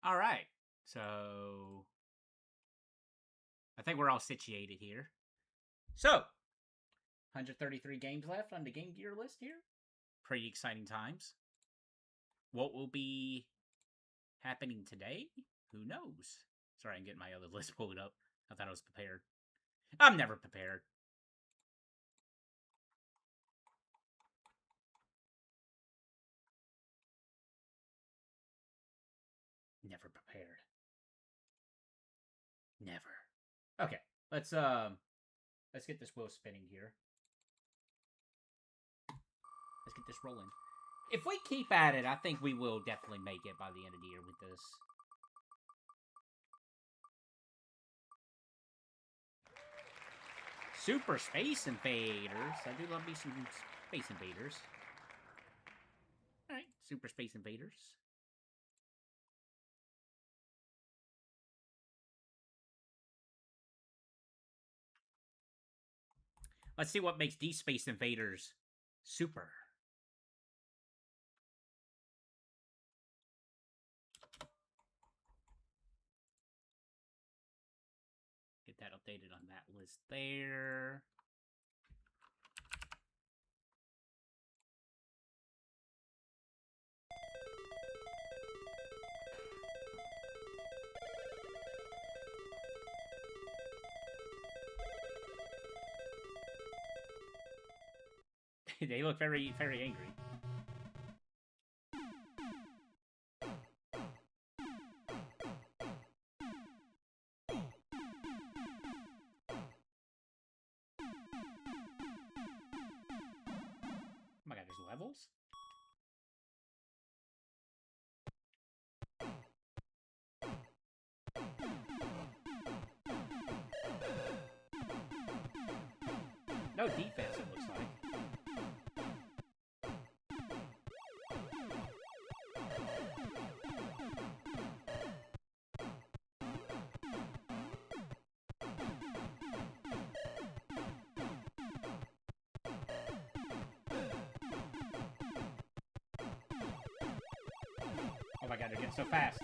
Alright, so... I think we're all situated here. So, 133 games left on the GameYear list here. Pretty exciting times. What will be happening today? Who knows? Sorry, I'm getting my other list pulled up. I thought I was prepared. I'm never prepared. Never prepared. Never. Okay, let's get this wheel spinning here. Let's get this rolling. If we keep at it, I think we will definitely make it by the end of the year with this. Super Space Invaders. I do love me some Space Invaders. Alright, Super Space Invaders. Let's see what makes these Space Invaders super. Get that updated on that list there. They look very, very angry. Oh my god, there's levels? No defense, it looks like. Oh my god, they're getting so fast.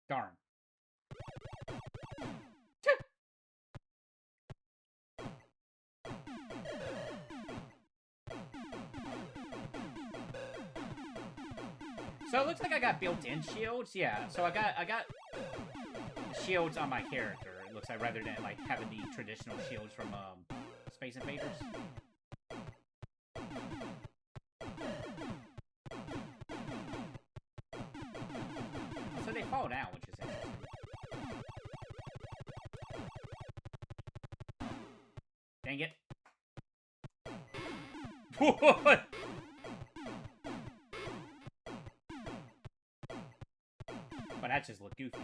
Darn. So it looks like I got built-in shields. Yeah, so I got shields on my character. It looks like, rather than like having the traditional shields from Space Invaders. So they fall down, which is interesting. Dang it. What? But that just looked goofy.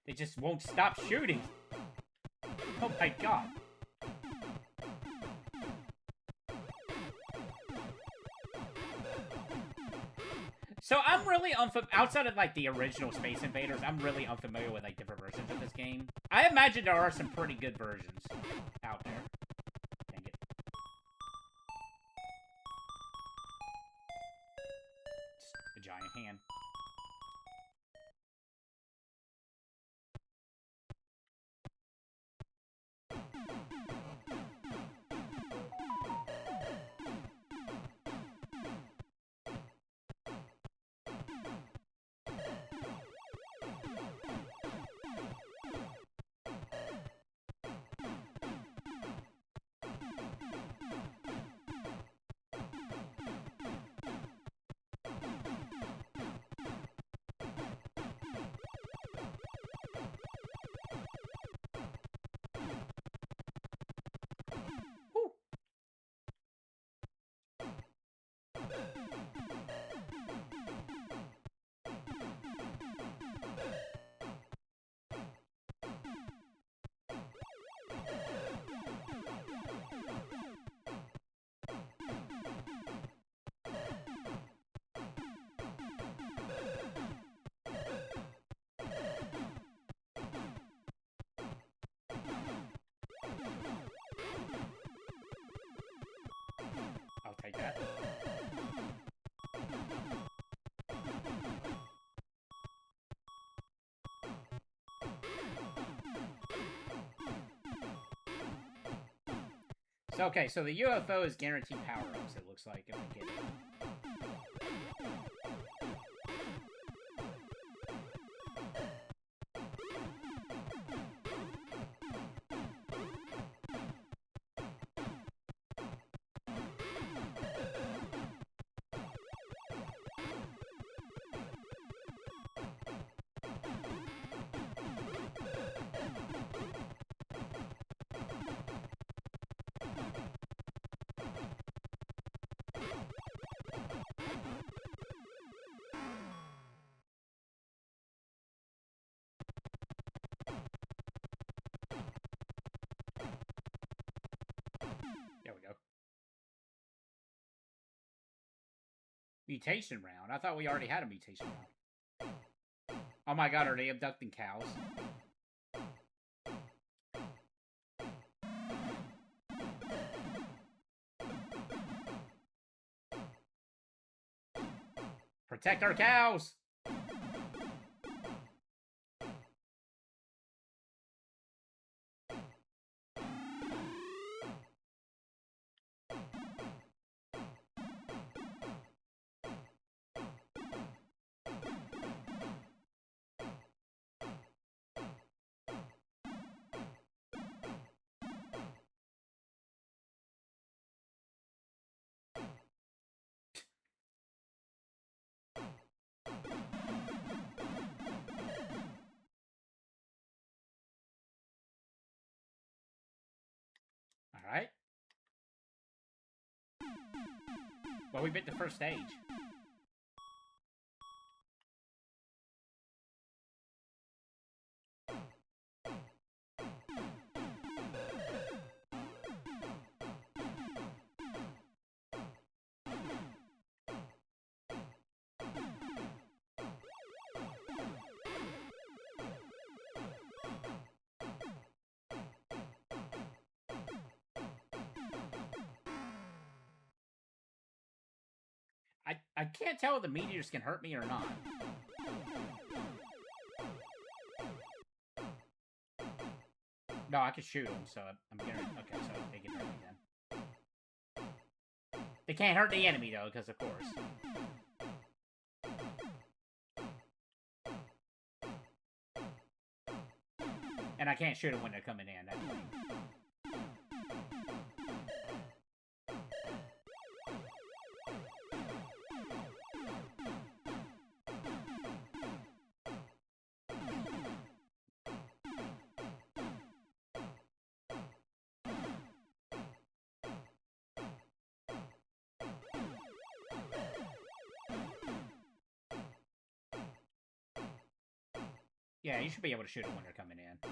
They just won't stop shooting. Oh my god. So I'm really outside of like the original Space Invaders, I'm really unfamiliar with like different versions of this game. I imagine there are some pretty good versions out there. Dang it. Just a giant hand. So, okay, so the UFO is guaranteed power-ups, it looks like, if I get it. There we go. Mutation round? I thought we already had a mutation round. Oh my god, are they abducting cows? Protect our cows! Alright. Well, we beat the first stage. I can't tell if the meteors can hurt me or not. No, I can shoot them, so I'm getting... Okay, so they can hurt me then. They can't hurt the enemy, though, because of course. And I can't shoot them when they're coming in, that's funny. Yeah, you should be able to shoot them when they're coming in.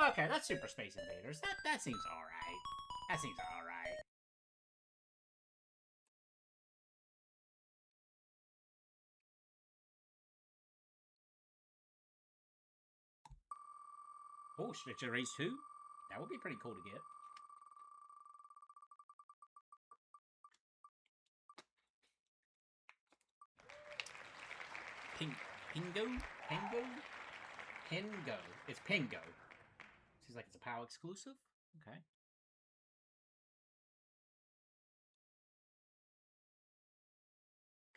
Okay, that's Super Space Invaders. That seems alright. That seems alright. Oh, Switcher Race 2? That would be pretty cool to get. Pengo? Pengo? Pengo. It's Pengo. Seems like it's a POW exclusive? Okay.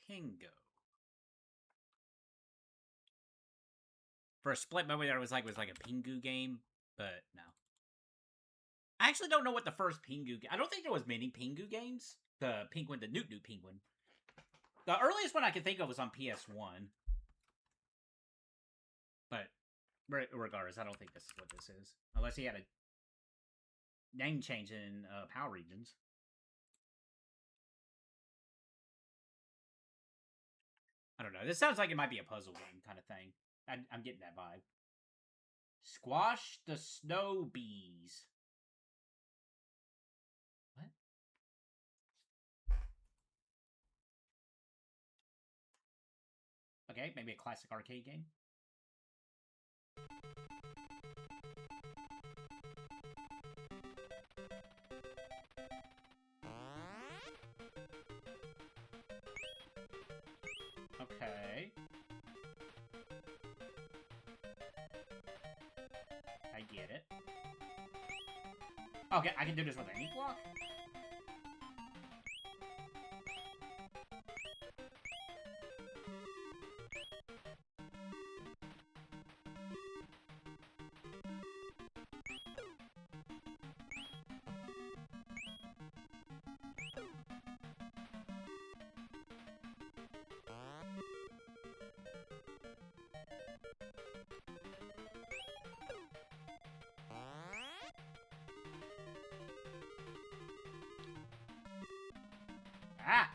Pengo. For a split moment, it was like a Pingu game, but no. I actually don't know what the first Pingu game... I don't think there was many Pingu games. The Penguin, the Newt Penguin. The earliest one I can think of was on PS1. But regardless, I don't think this is what this is. Unless he had a name change in POW regions. I don't know. This sounds like it might be a puzzle game kind of thing. I'm getting that vibe. Squash the Snow Bees. What? Okay, maybe a classic arcade game. Okay. I get it. Okay, I can do this with any block? Ah!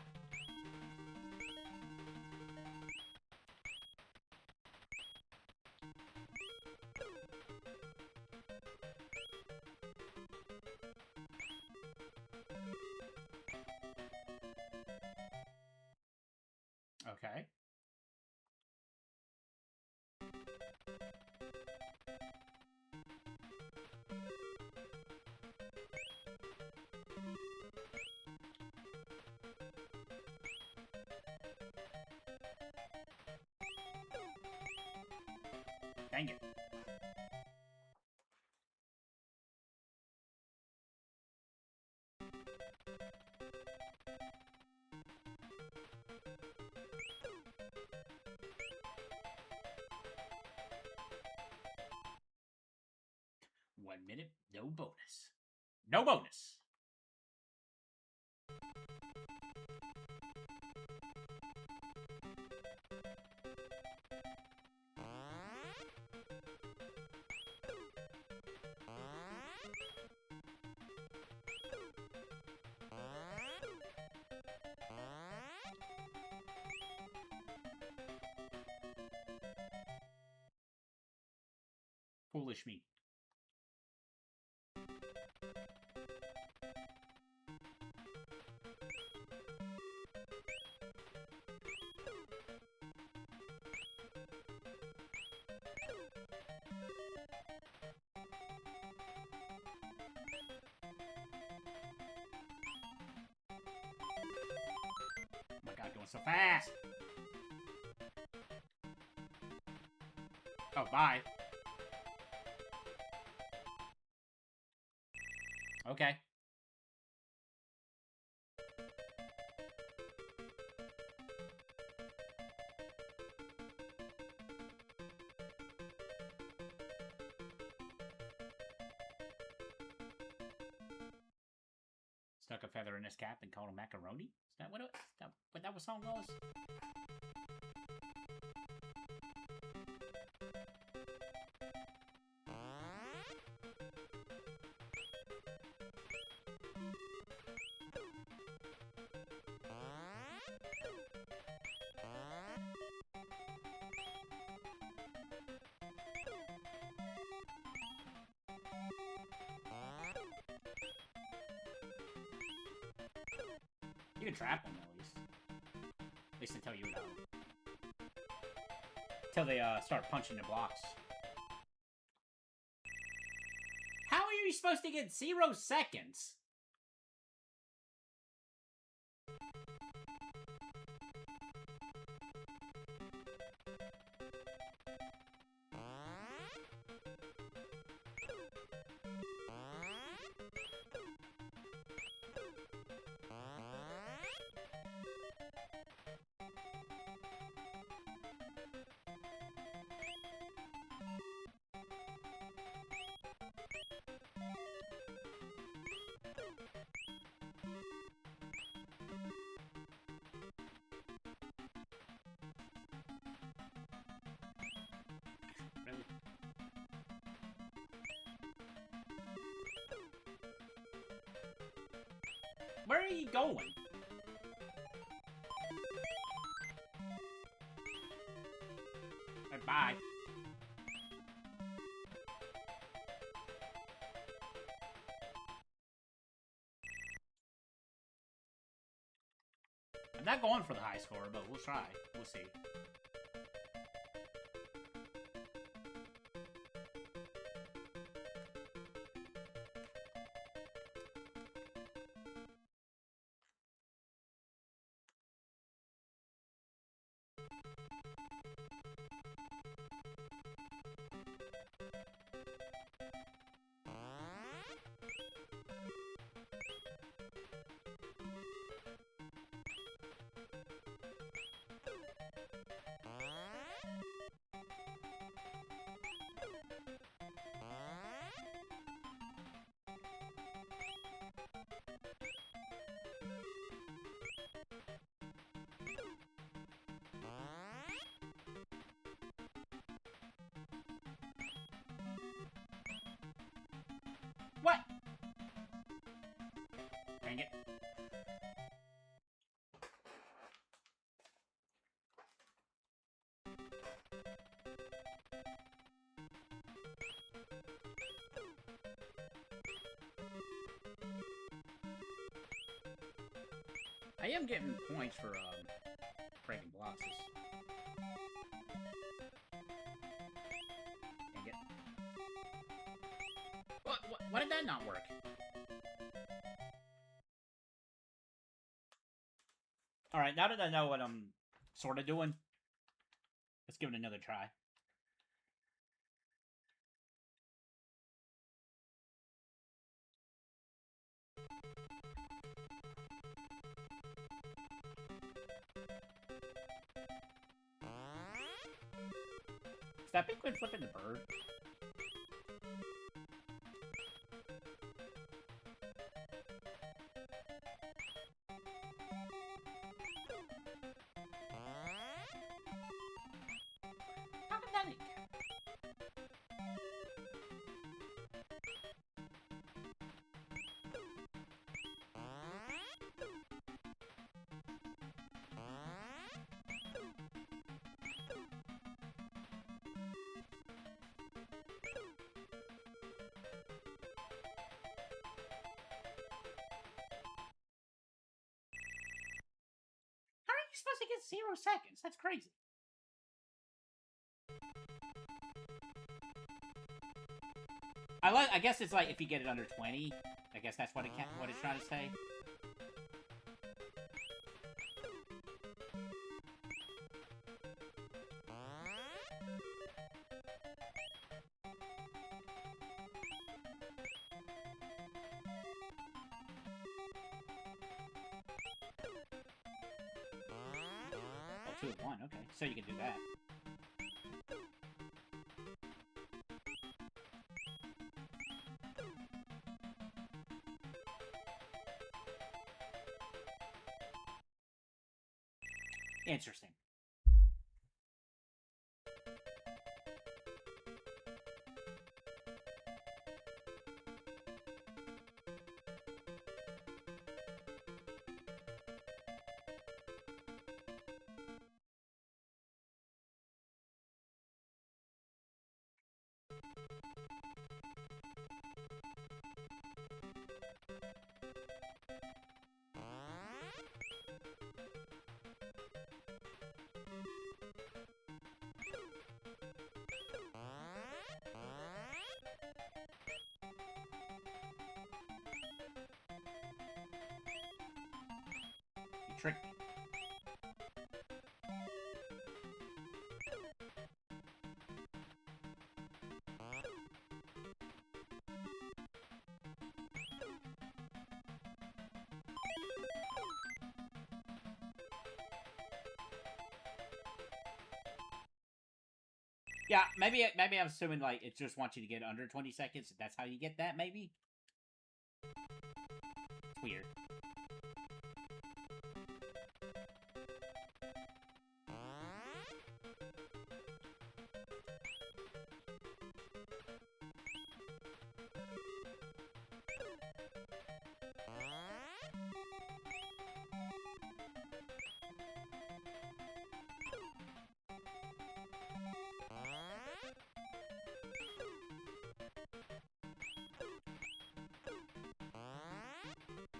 Okay. Dang it. One minute, no bonus. No bonus! Foolish me. Oh my god, going so fast! Oh, bye. Okay. Stuck a feather in his cap and called him macaroni? Is that what that song was? You can trap them at least. At least until you until they start punching the blocks. How are you supposed to get 0 seconds? Really? Where are you going? Bye. I'm not going for the high score, but we'll try. We'll see. Dang it. I am getting points for breaking blocks. Dang it. Why did that not work? Alright, now that I know what I'm sort of doing, let's give it another try. Is that penguin flipping the bird? How did that make it? How are you supposed to get 0 seconds? That's crazy. I guess it's like if you get it under 20. I guess that's what it's trying to say. Oh, 2 of 1. Okay, so you can do that. Interesting. You tricked me. Yeah, maybe I'm assuming like it just wants you to get under 20 seconds. That's how you get that, maybe. It's weird.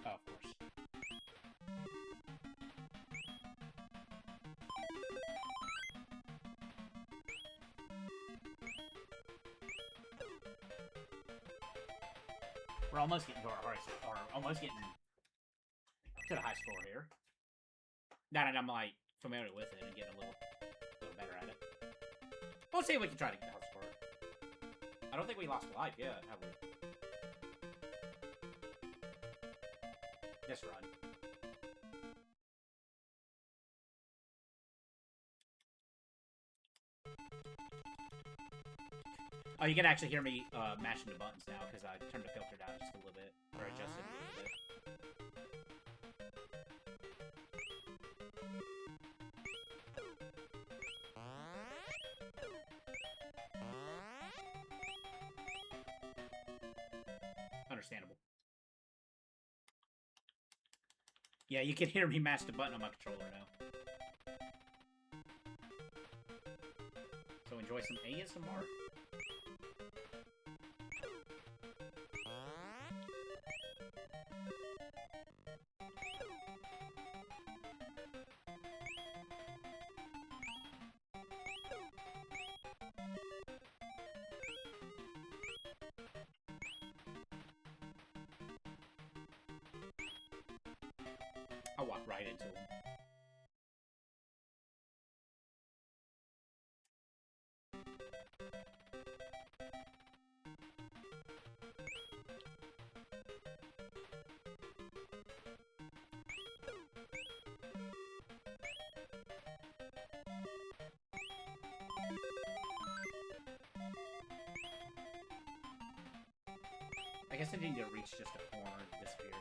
Oh, of course. We're almost getting to our hardest, or almost getting to the high score here. Now that I'm like familiar with it and getting a little better at it. We'll see if we can try to get the high score. I don't think we lost a life yet, have we? This run. Oh, you can actually hear me mashing the buttons now because I turned the filter down just a little bit, or adjusted a little bit. Understandable. Yeah, you can hear me mash the button on my controller now. So enjoy some ASMR. I'll walk right into him. I guess I need to reach just a corner to disappear.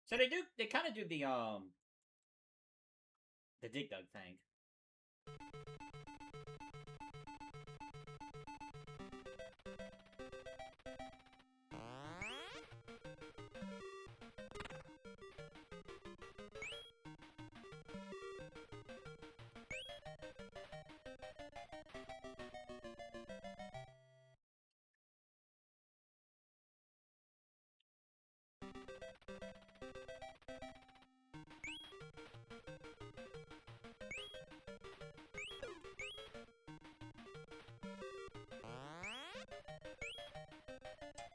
So they kind of do the Dig Dug thing.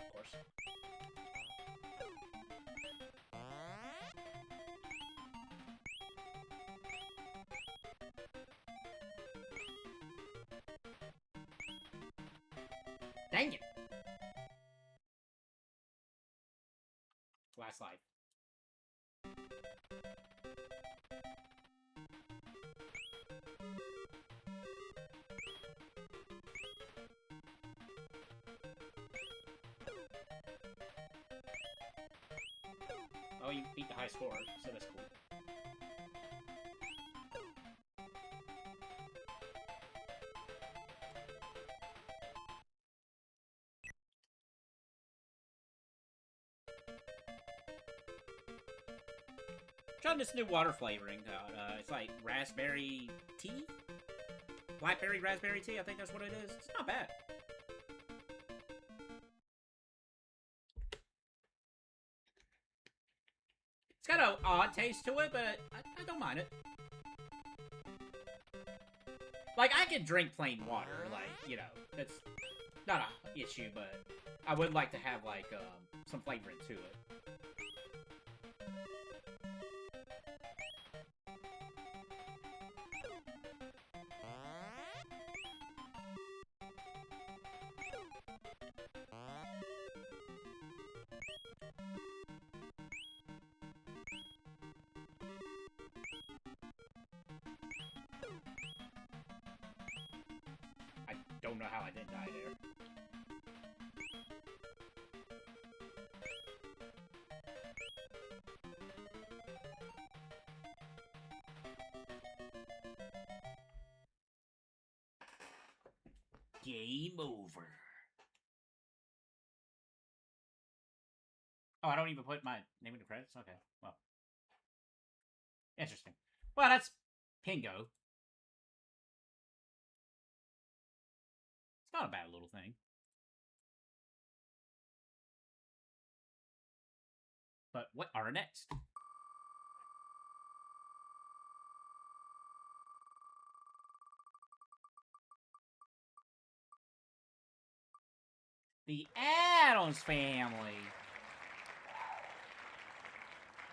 Of course. Dang it! Last life. Oh, you beat the high score, so that's cool. Trying this new water flavoring out. It's like raspberry tea? Blackberry raspberry tea, I think that's what it is. It's not bad. It's got an odd taste to it, but I don't mind it. Like, I could drink plain water, like, you know, it's not an issue, but I would like to have, like, some flavoring to it. I don't know how I didn't die there. Game over. Oh, I don't even put my name in the credits? Okay, well. Interesting. Well, that's Pengo. It's not a bad little thing. But what are next? The Addams Family.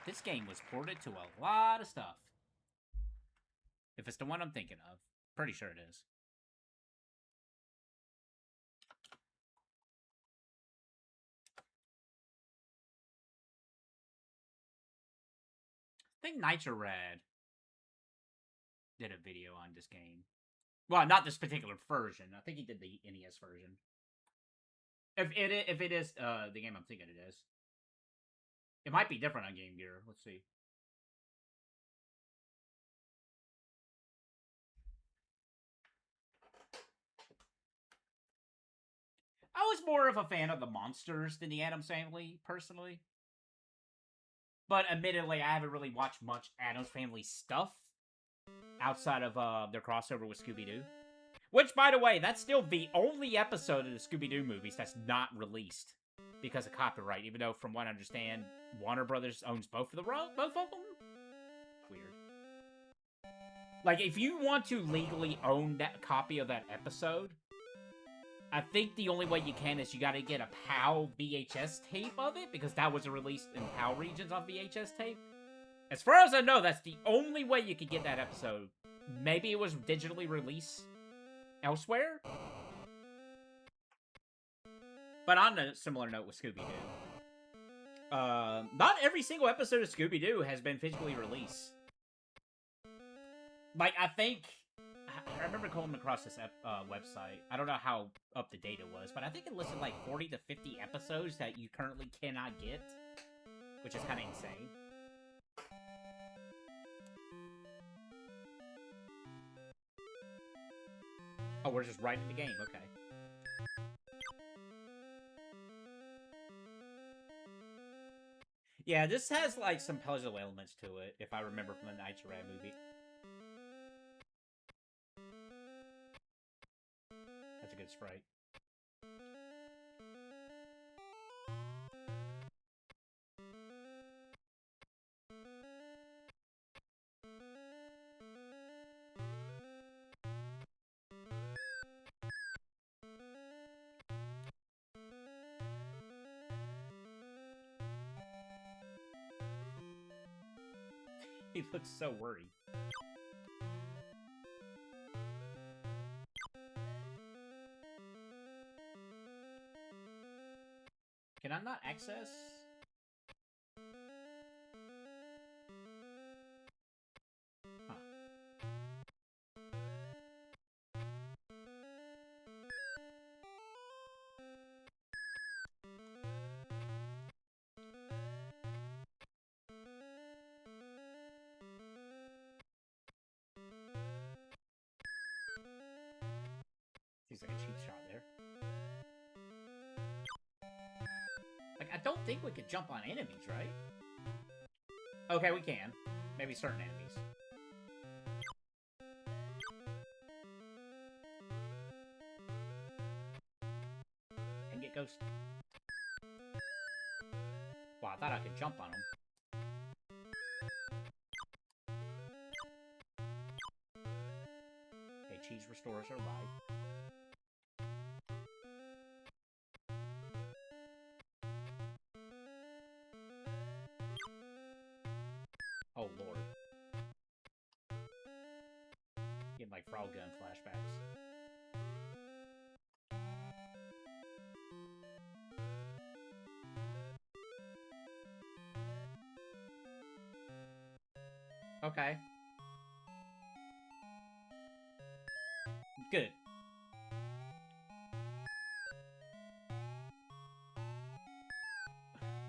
This game was ported to a lot of stuff. If it's the one I'm thinking of. Pretty sure it is. I think Nitro Rad did a video on this game. Well, not this particular version. I think he did the NES version. If it is the game I'm thinking it is. It might be different on GameYear. Let's see. I was more of a fan of the monsters than the Addams Family, personally. But admittedly, I haven't really watched much Addams Family stuff outside of their crossover with Scooby-Doo. Which, by the way, that's still the only episode of the Scooby-Doo movies that's not released because of copyright, even though, from what I understand, Warner Brothers owns both of them. Weird. Like, if you want to legally own that copy of that episode, I think the only way you can is you gotta get a PAL VHS tape of it, because that was released in PAL regions on VHS tape. As far as I know, that's the only way you could get that episode. Maybe it was digitally released elsewhere? But on a similar note with Scooby-Doo, not every single episode of Scooby-Doo has been physically released. Like, I think... I remember coming across this website. I don't know how up to date it was, but I think it listed like 40 to 50 episodes that you currently cannot get, which is kind of insane. Oh, we're just right in the game. Okay. Yeah, this has like some puzzle elements to it, if I remember from the Night Rat movie. That's a good sprite. He looks so worried. Can I not access? Huh. Seems like a cheap shot there. Like, I don't think we could jump on enemies, right? Okay, we can. Maybe certain enemies. And get ghost. Wow, I thought I could jump on them. Okay, cheese restores our life. Oh, Lord. Getting like frog gun flashbacks. Okay. Good.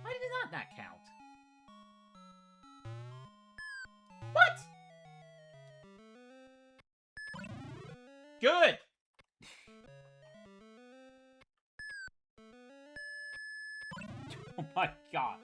Why did it not count? What? Good! Oh my god.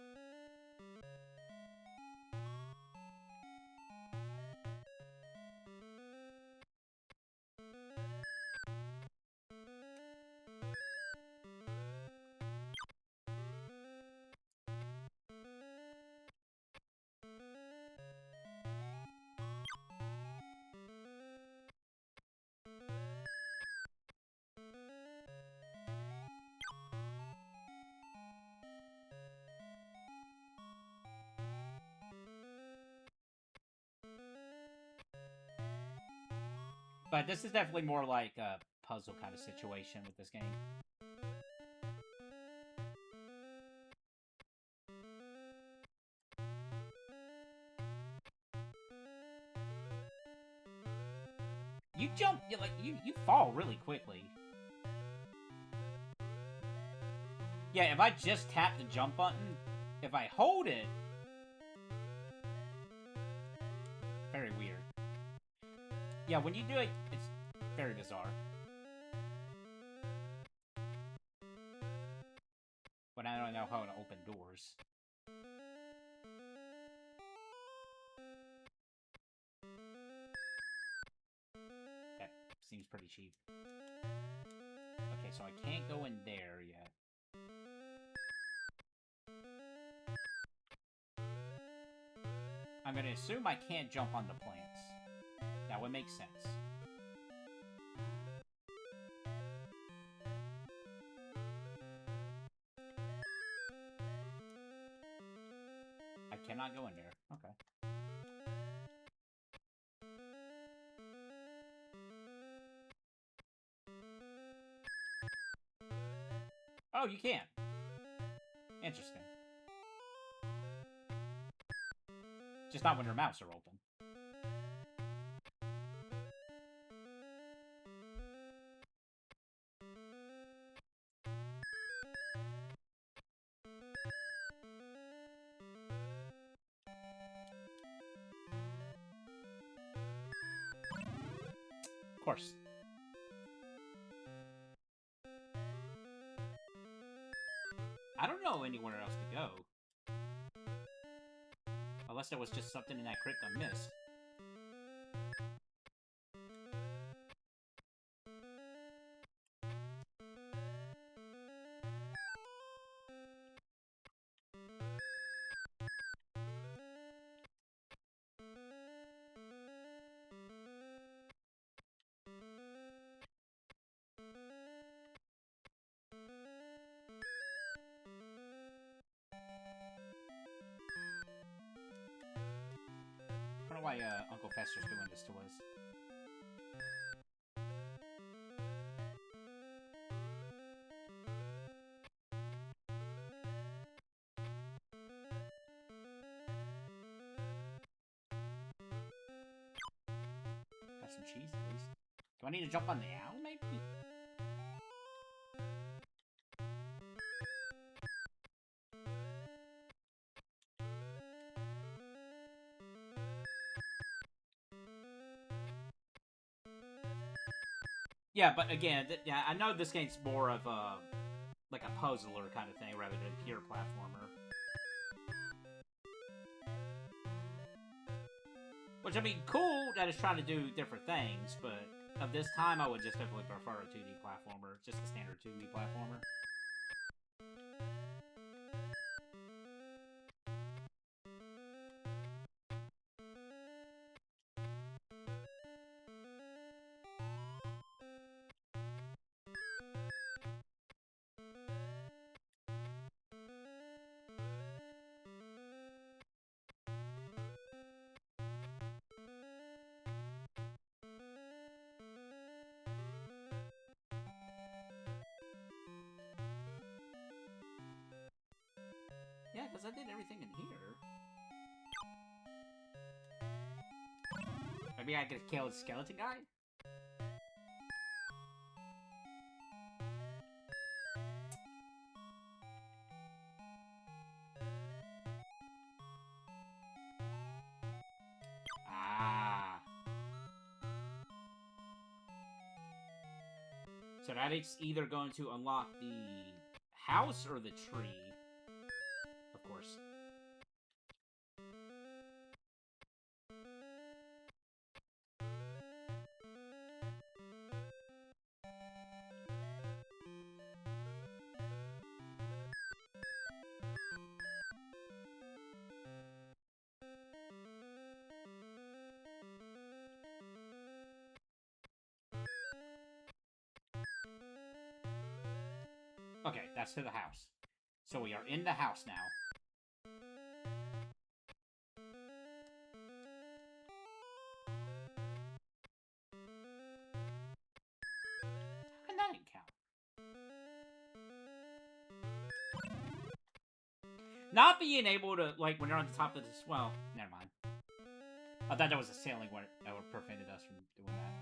But this is definitely more like a puzzle kind of situation with this game. You jump, you fall really quickly. Yeah, if I just tap the jump button, if I hold it... Very weird. Yeah, when you do it, it's very bizarre. But I don't know how to open doors. seems pretty cheap. Okay, so I can't go in there yet. I'm gonna assume I can't jump on the plants. That would make sense. I cannot go in there. Okay. Oh, you can. Interesting. Just not when your mouths are open. Of course. I don't know anywhere else to go. Unless there was just something in that crypt I missed. I don't know why Uncle Fester's doing this to us. Got some cheese at least. Do I need to jump on the owl, maybe? Yeah, but again, yeah, I know this game's more of a like a puzzler kind of thing rather than pure platformer. Which, I mean, cool that it's trying to do different things, but of this time, I would just definitely prefer a 2D platformer, just a standard 2D platformer. Yeah, because I did everything in here. Maybe I could kill the skeleton guy? Ah. So that is either going to unlock the house or the tree. Of course. Okay, that's to the house. So we are in the house now. How can that count? Not being able to, like, when you're on the top of this... Well, never mind. I thought that was a sailing word that would prevented us from doing that.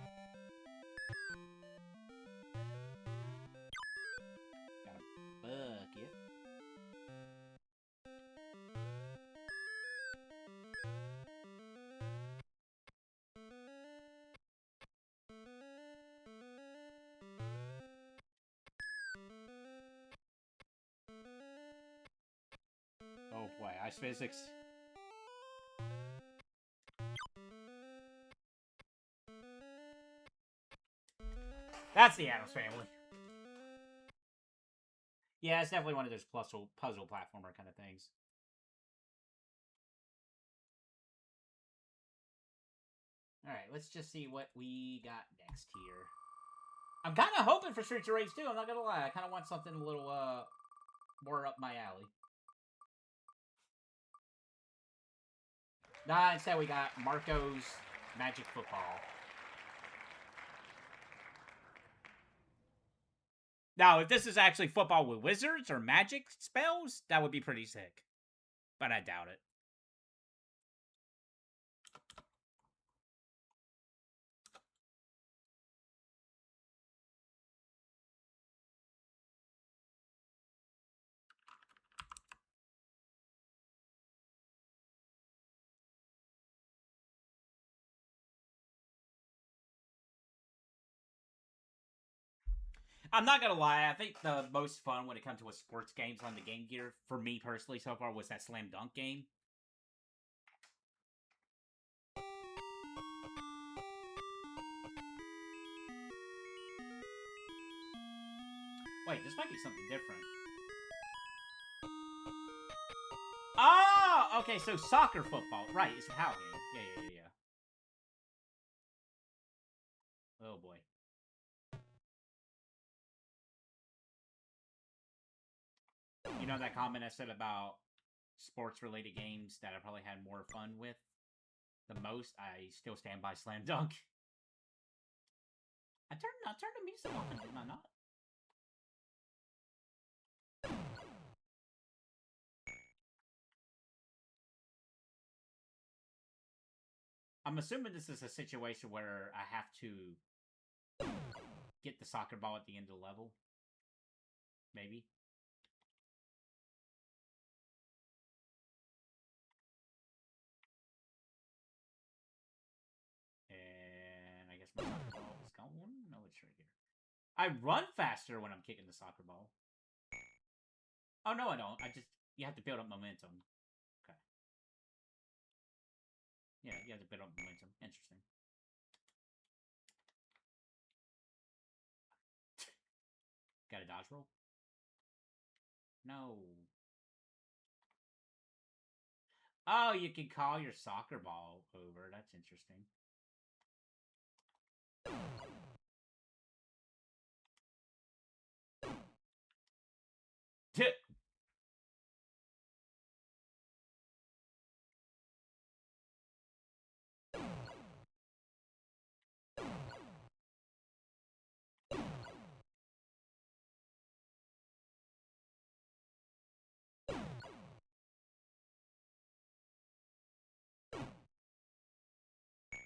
Got a bucket. Oh boy, ice physics. That's the Addams Family. Yeah, it's definitely one of those puzzle platformer kind of things. Alright, let's just see what we got next here. I'm kind of hoping for Streets of Rage 2, I'm not gonna lie. I kind of want something a little, more up my alley. Nah, instead we got Marko's Magic Football. Now, if this is actually football with wizards or magic spells, that would be pretty sick. But I doubt it. I'm not gonna lie, I think the most fun when it comes to a sports games on the Game Gear, for me personally so far, was that Slam Dunk game. Wait, this might be something different. Oh! Okay, so soccer football. Right, it's a PAL game. Yeah. Oh boy. You know that comment I said about sports-related games that I probably had more fun with the most? I still stand by Slam Dunk. I turned the music on, did I not? I'm assuming this is a situation where I have to get the soccer ball at the end of the level. Maybe. And I guess my soccer ball is gone. No, it's right here. I run faster when I'm kicking the soccer ball. Oh, no, I don't. You have to build up momentum. Okay. Yeah, you have to build up momentum. Interesting. Got a dodge roll? No. Oh, you can call your soccer ball over. That's interesting.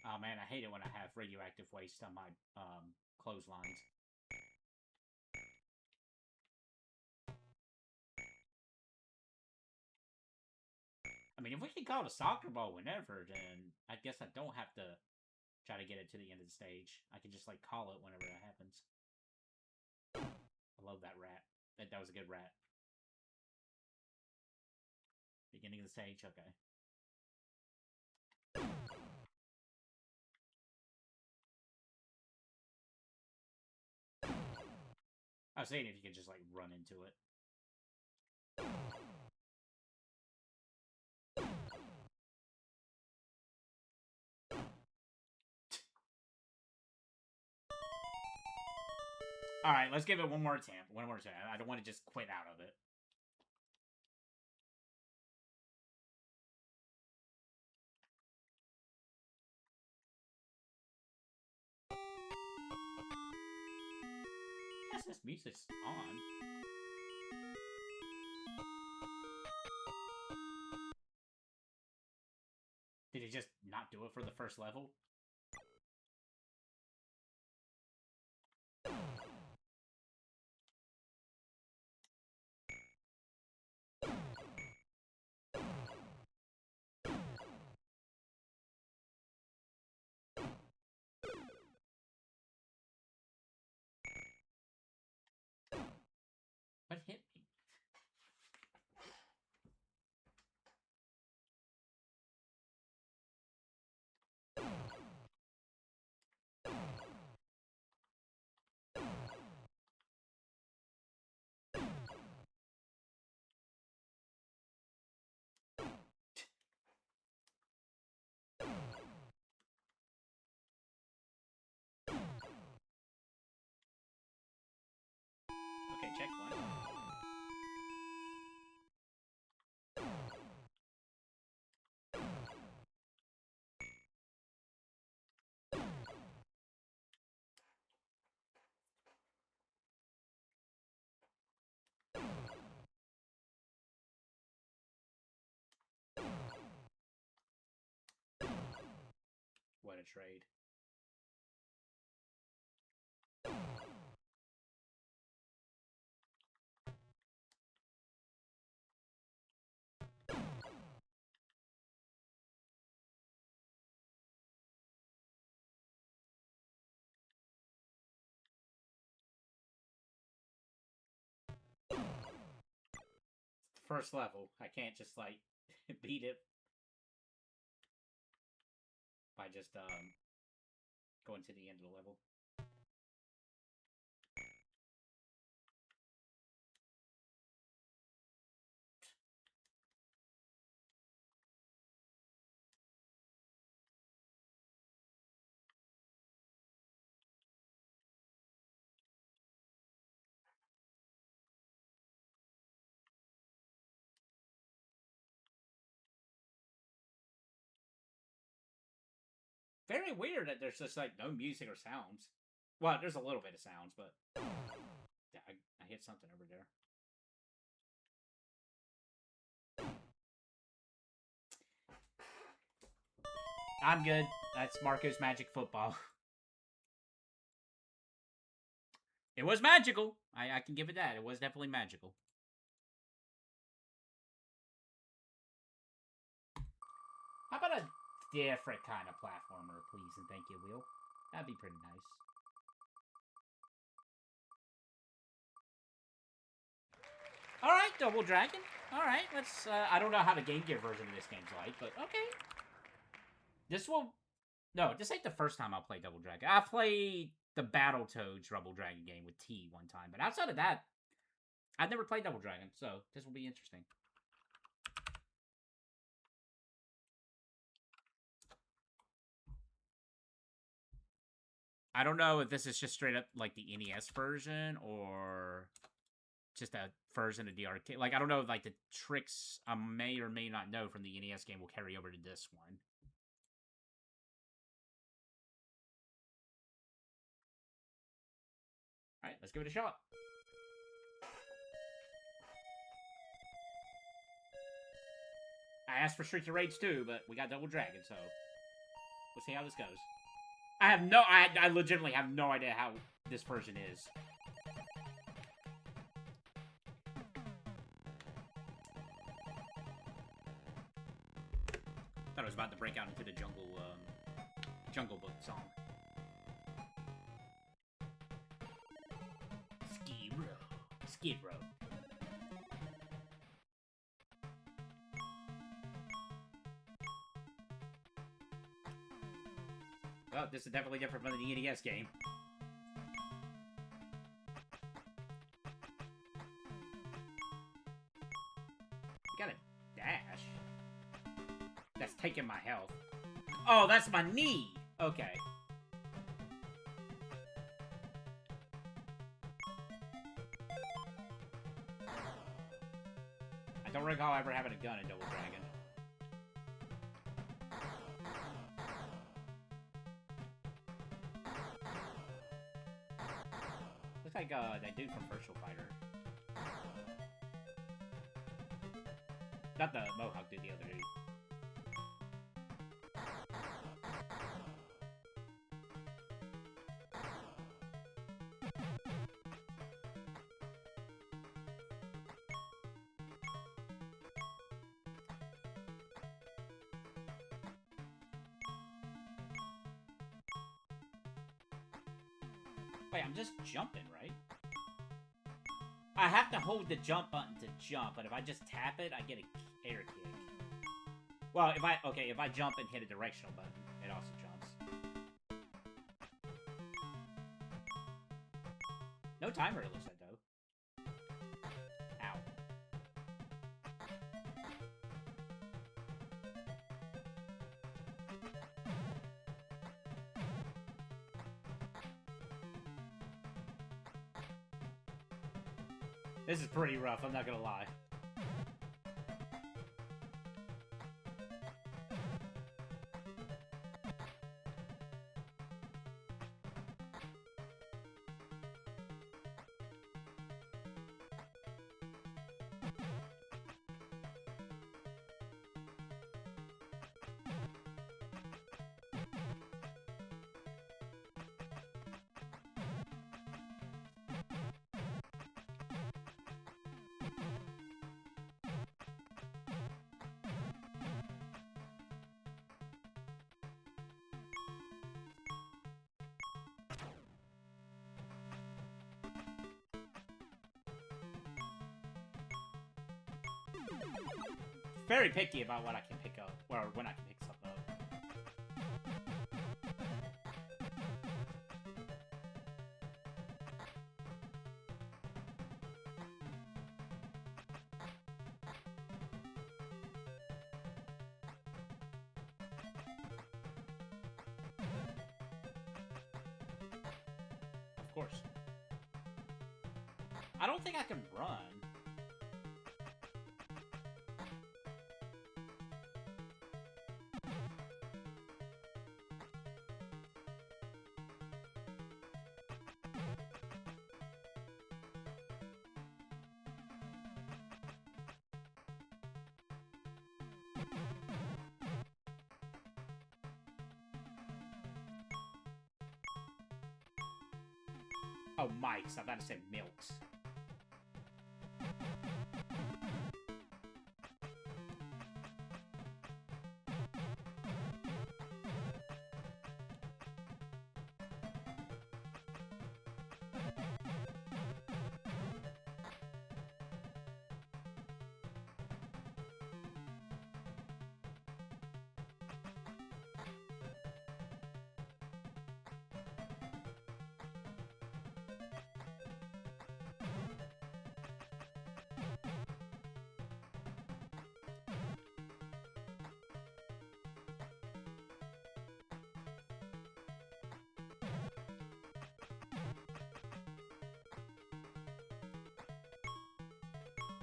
Oh man, I hate it when I have radioactive waste on my clotheslines. I mean, if we can call it a soccer ball whenever, then I guess I don't have to try to get it to the end of the stage. I can just like call it whenever that happens. I love that rat. That was a good rat. Beginning of the stage, okay. I was saying if you could just like run into it. Alright, let's give it one more attempt. One more attempt. I don't want to just quit out of it. Yes, this music's on. Did he just not do it for the first level? What hit me? checkpoint. What a trade. First level. I can't just, like, beat it by just, going to the end of the level. Very weird that there's just, like, no music or sounds. Well, there's a little bit of sounds, but... Yeah, I hit something over there. I'm good. That's Marko's magic football. It was magical. I can give it that. It was definitely magical. How about a different kind of platformer, please, and thank you, Will. That'd be pretty nice. Alright, Double Dragon. Alright, let's, I don't know how the Game Gear version of this game's like, but okay. This will... No, this ain't the first time I'll play Double Dragon. I played the Battletoads Double Dragon game with T one time, but outside of that, I've never played Double Dragon, so this will be interesting. I don't know if this is just straight up, like, the NES version, or just a version of the arcade. Like, I don't know if, like, the tricks I may or may not know from the NES game will carry over to this one. Alright, let's give it a shot. I asked for Streets of Rage 2, but we got Double Dragon, so we'll see how this goes. I legitimately have no idea how this version is. Thought I was about to break out into the Jungle Book song. Skid Row. Oh, this is definitely different from the NES game. You got a dash. That's taking my health. Oh, that's my knee! Okay. I don't recall ever having a gun in Double Dragon. Looks like that dude from Virtual Fighter. Not the Mohawk dude, the other dude. Wait, I'm just jumping, right? I have to hold the jump button to jump, but if I just tap it, I get an air kick. Well, if I jump and hit a directional button, it also jumps. No timer, it looks like, though. Ow. This is pretty rough, I'm not gonna lie. Very picky about what I can pick up, or when I can pick something up. Of course. I don't think I can run. Oh, Mike's. I thought it said Milks.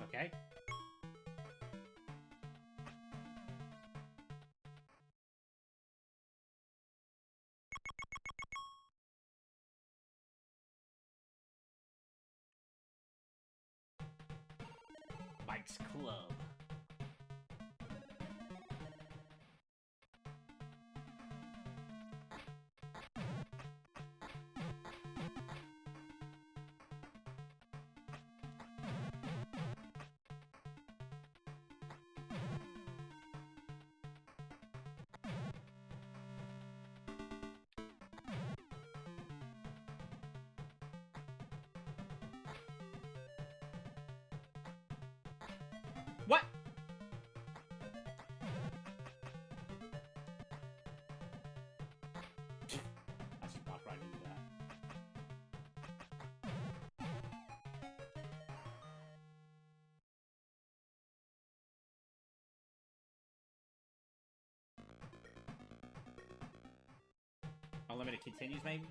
Okay. Mike's Club. What? I should walk right into that. Unlimited continues, maybe?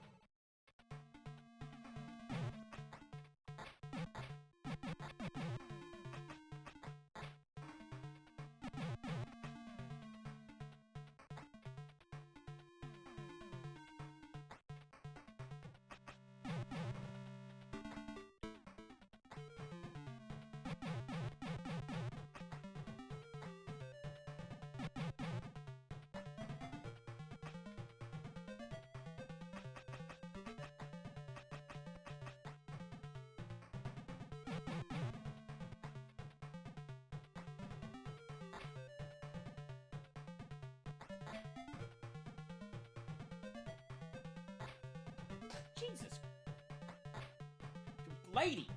Jesus. Lady.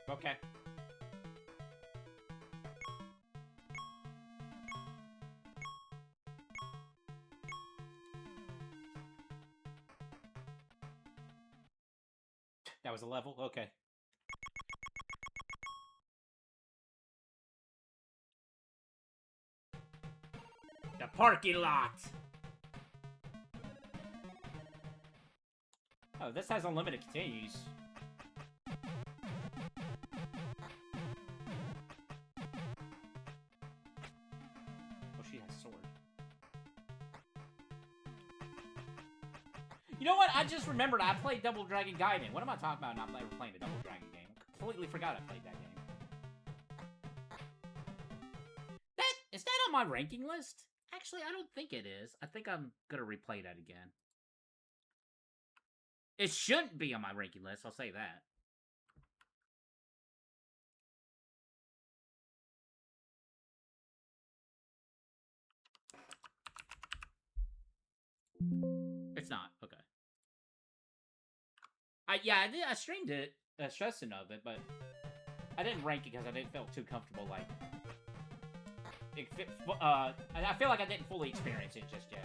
Okay. That was a level? Okay. The parking lot! Oh, this has unlimited continues. Oh, she has sword. You know what? I just remembered I played Double Dragon Gaiden. What am I talking about not ever playing a Double Dragon game? I completely forgot I played that game. Is that on my ranking list? Actually, I don't think it is. I think I'm gonna replay that again. It shouldn't be on my ranking list, I'll say that. It's not. Okay. I streamed it, stressing of it, but I didn't rank it because I didn't feel too comfortable, like... I feel like I didn't fully experience it just yet.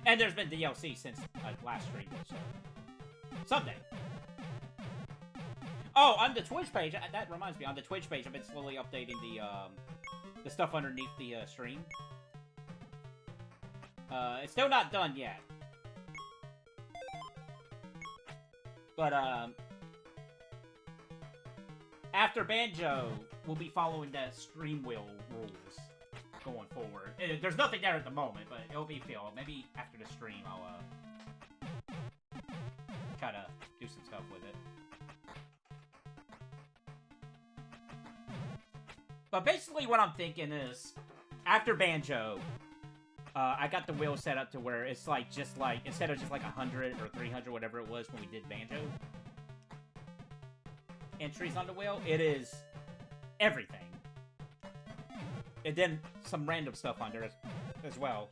And there's been DLC since last stream, so someday. Oh, on the Twitch page, that reminds me. On the Twitch page, I've been slowly updating the stuff underneath the stream. It's still not done yet, but after Banjo, we'll be following the stream wheel rules going forward. There's nothing there at the moment, but it'll be filled. Maybe after the stream, I'll try to do some stuff with it. But basically what I'm thinking is, after Banjo, I got the wheel set up to where it's like, instead of just like 100 or 300, whatever it was when we did Banjo entries on the wheel, it is everything. And then some random stuff on there as well.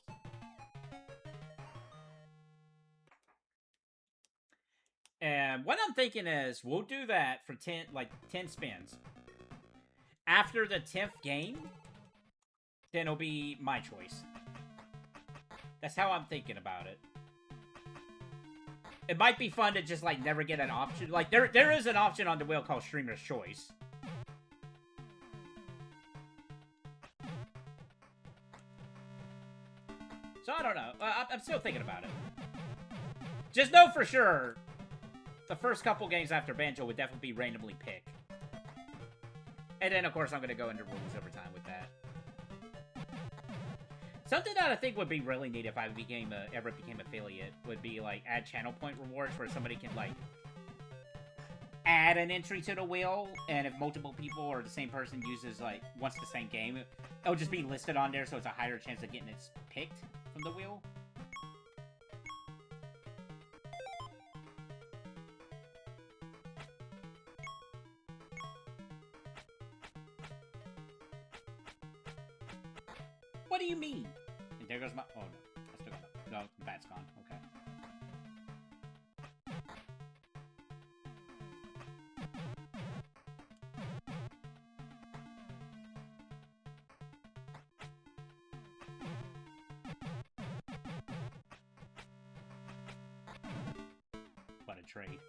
And what I'm thinking is, we'll do that for 10 spins. After the 10th game, then it'll be my choice. That's how I'm thinking about it. It might be fun to just, like, never get an option. Like, there is an option on the wheel called Streamer's Choice. So, I don't know. I'm still thinking about it. Just know for sure, the first couple games after Banjo would definitely be randomly picked. And then, of course, I'm going to go into rules over time with that. Something that I think would be really neat if I ever became affiliate would be, like, add channel point rewards where somebody can, like, add an entry to the wheel, and if multiple people or the same person wants the same game, it'll just be listed on there so it's a higher chance of getting it picked from the wheel. What do you mean? And there goes my... Oh, no. I still got it. No, the bat's gone. Okay. What a trade.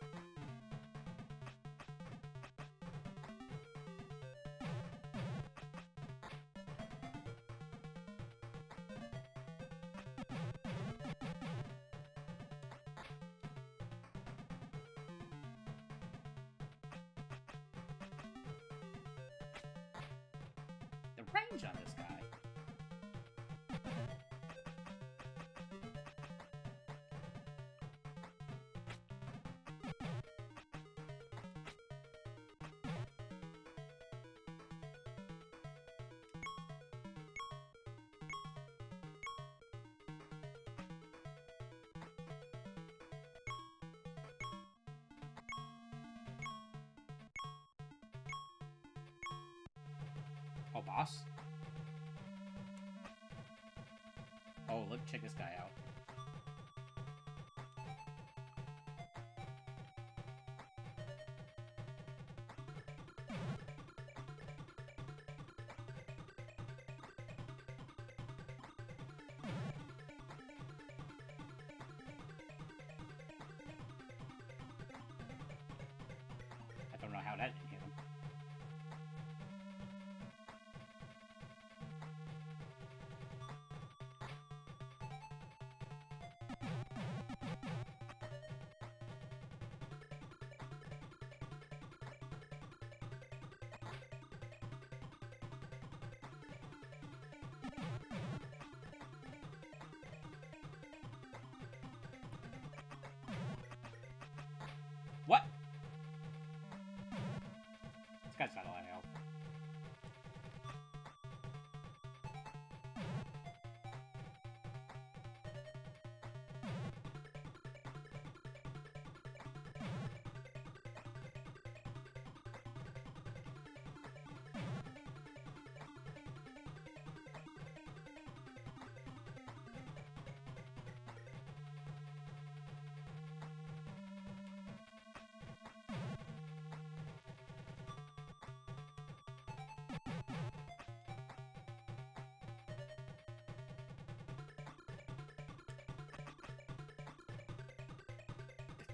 Range on this guy. Oh, boss? Oh, look, check this guy out. I don't know how that didn't hit him.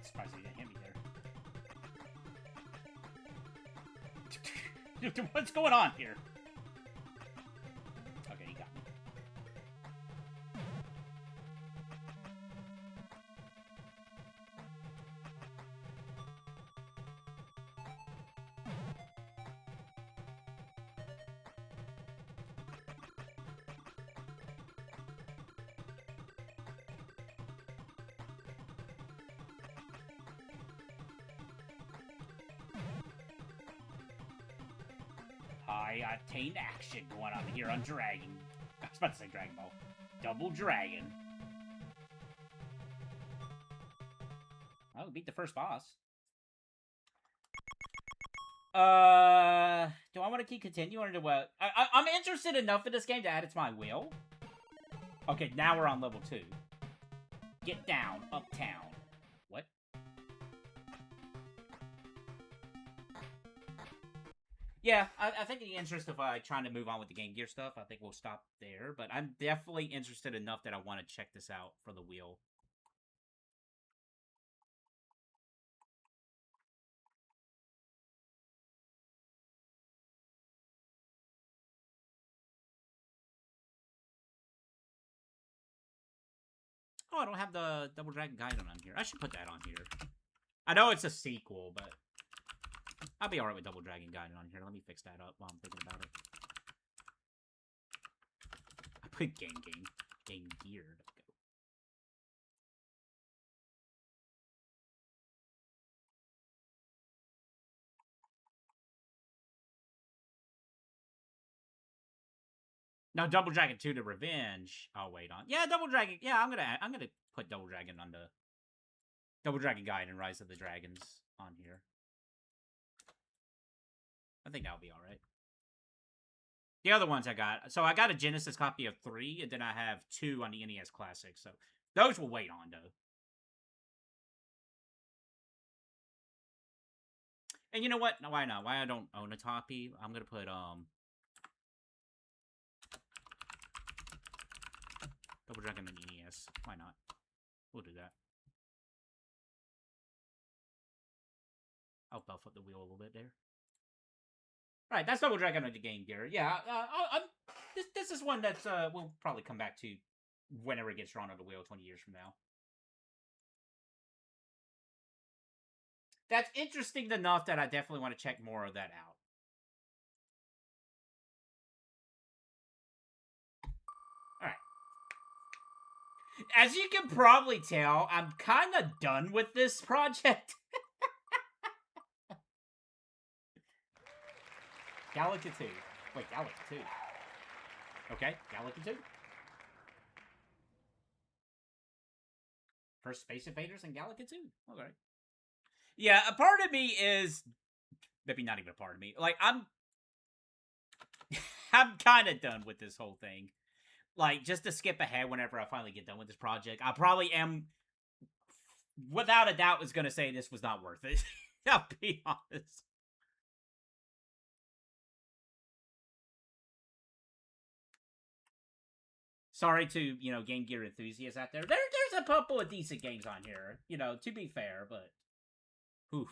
Surprised he didn't hit me there. Dude, what's going on here? Okay, he got me. High-octane action going on here on Dragon. I was about to say Dragon Ball. Double Dragon. Oh, we beat the first boss. Do I want to keep continuing or do what? I'm interested enough in this game to add it to my wheel. Okay, now we're on level 2. Get down, uptown. What? Yeah, I think in the interest of trying to move on with the Game Gear stuff, I think we'll stop there. But I'm definitely interested enough that I want to check this out for the wheel. Oh, I don't have the Double Dragon Gaiden on here. I should put that on here. I know it's a sequel, but I'll be alright with Double Dragon Gaiden on here. Let me fix that up while I'm thinking about it. I put Game Gear. Let's go. Now Double Dragon 2 to Revenge. I'll wait on. Yeah, Double Dragon. Yeah, I'm gonna put Double Dragon on the Double Dragon Gaiden Rise of the Dragons on here. I think that'll be alright. The other ones I got. So I got a Genesis copy of 3, and then I have 2 on the NES Classic. So those will wait on, though. And you know what? Why not? Why I don't own a copy? I'm gonna put Double Dragon on NES. Why not? We'll do that. I'll buff up the wheel a little bit there. Alright, that's Double Dragon on the Game Gear. Yeah, this is one that's we'll probably come back to whenever it gets drawn on the wheel 20 years from now. That's interesting enough that I definitely want to check more of that out. Alright. As you can probably tell, I'm kind of done with this project. Galaga 2. Wait, Galaga 2. Okay, Galaga 2. First Space Invaders and Galaga 2. Okay. Yeah, a part of me is... Maybe not even a part of me. Like, I'm kind of done with this whole thing. Like, just to skip ahead whenever I finally get done with this project, I probably am, without a doubt, is going to say this was not worth it. I'll be honest. Sorry to, you know, Game Gear enthusiasts out there. There's a couple of decent games on here, you know, to be fair, but... Oof.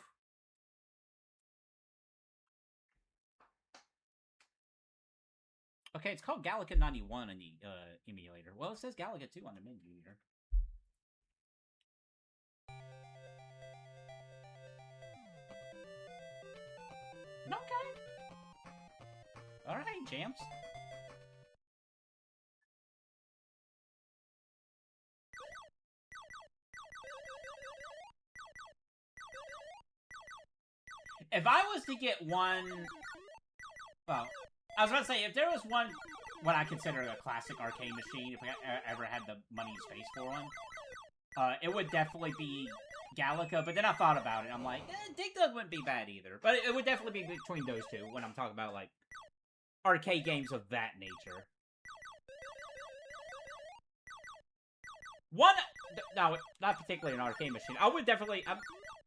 Okay, it's called Galaga 91 in the emulator. Well, it says Galaga 2 on the menu here. Okay. Alright, Jams. If I was to get one... Well, I was about to say, if there was one, what I consider a classic arcade machine, if I ever had the money and space for one, it would definitely be Galaga, but then I thought about it, I'm like, Dig Dug wouldn't be bad either. But it would definitely be between those two when I'm talking about, like, arcade games of that nature. One... No, not particularly an arcade machine. I would definitely... I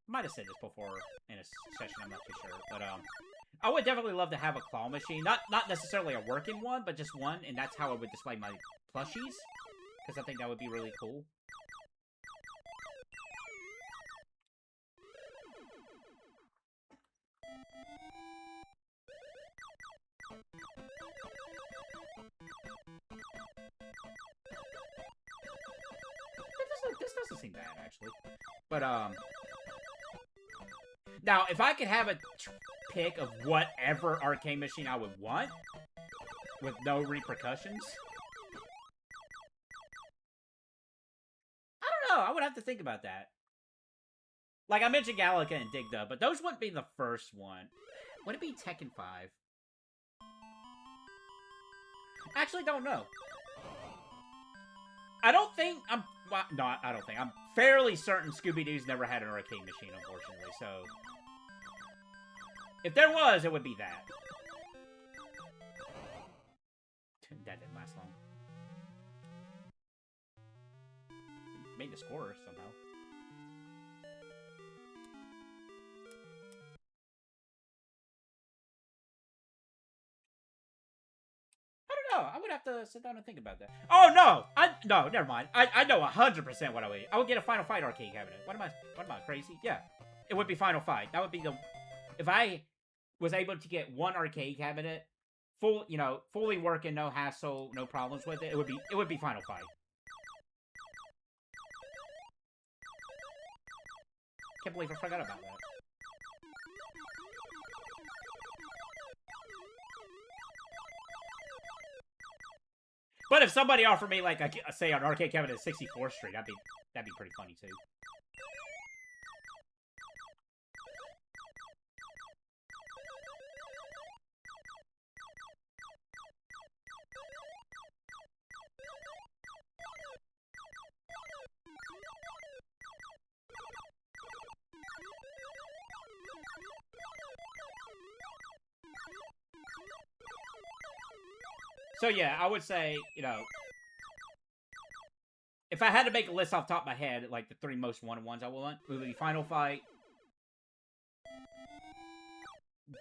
might have said this before in a session, I'm not too sure. But, I would definitely love to have a claw machine. Not necessarily a working one, but just one. And that's how I would display my plushies. Because I think that would be really cool. This doesn't seem bad, actually. But, now, if I could have a pick of whatever arcade machine I would want, with no repercussions, I don't know. I would have to think about that. Like, I mentioned Galaga and Dig Dug, but those wouldn't be the first one. Would it be Tekken 5? Actually, don't know. I don't think I'm... Well, no, I don't think. I'm fairly certain Scooby-Doo's never had an arcade machine, unfortunately, so... If there was, it would be that. That didn't last long. Made the score, somehow. No, I would have to sit down and think about that. Oh, no! No, never mind. I know 100% what I would. I would get a Final Fight arcade cabinet. What am I, crazy? Yeah. It would be Final Fight. That would be the... If I was able to get one arcade cabinet, fully working, no hassle, no problems with it, it would be Final Fight. Can't believe I forgot about that. But if somebody offered me, like, say, an arcade cabinet at 64th Street, that'd be pretty funny, too. So yeah, I would say, if I had to make a list off the top of my head, like the 3 most wanted ones I want, it would be Final Fight,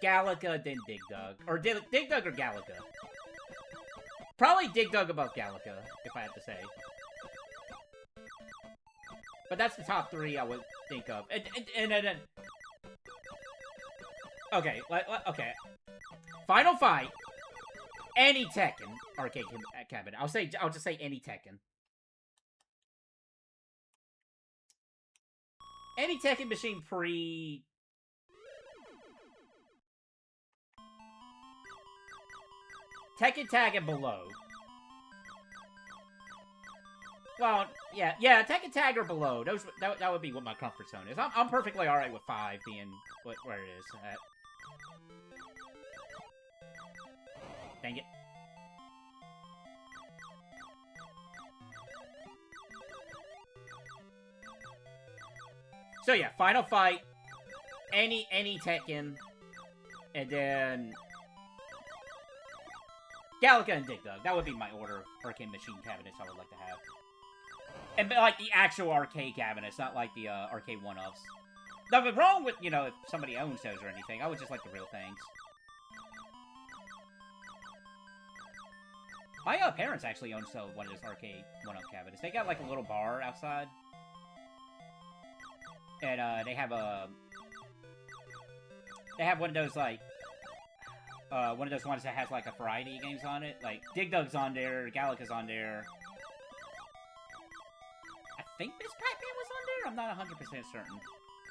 Galaga, then Dig Dug. Or Dig Dug or Galaga. Probably Dig Dug above Galaga, if I had to say. But that's the top 3 I would think of. And then... Okay, okay. Final Fight. Any Tekken arcade cabinet. I'll just say any Tekken. Any Tekken machine pre... Tekken Tag and below. Well, yeah, Tekken Tag or below. That would be what my comfort zone is. I'm perfectly alright with 5 being where it is at. Dang it. So yeah, Final Fight, any Tekken, and then Galaga and Dig Dug. That would be my order of arcade machine cabinets I would like to have. And like the actual arcade cabinets, not like the arcade one-offs. Nothing wrong with, if somebody owns those or anything. I would just like the real things. My parents actually own one of those arcade one-up cabinets. They got like a little bar outside. And they have one of those like one of those ones that has like a variety of games on it. Like Dig Dug's on there, Galaga's on there. I think Miss Pac-Man was on there. I'm not 100% certain.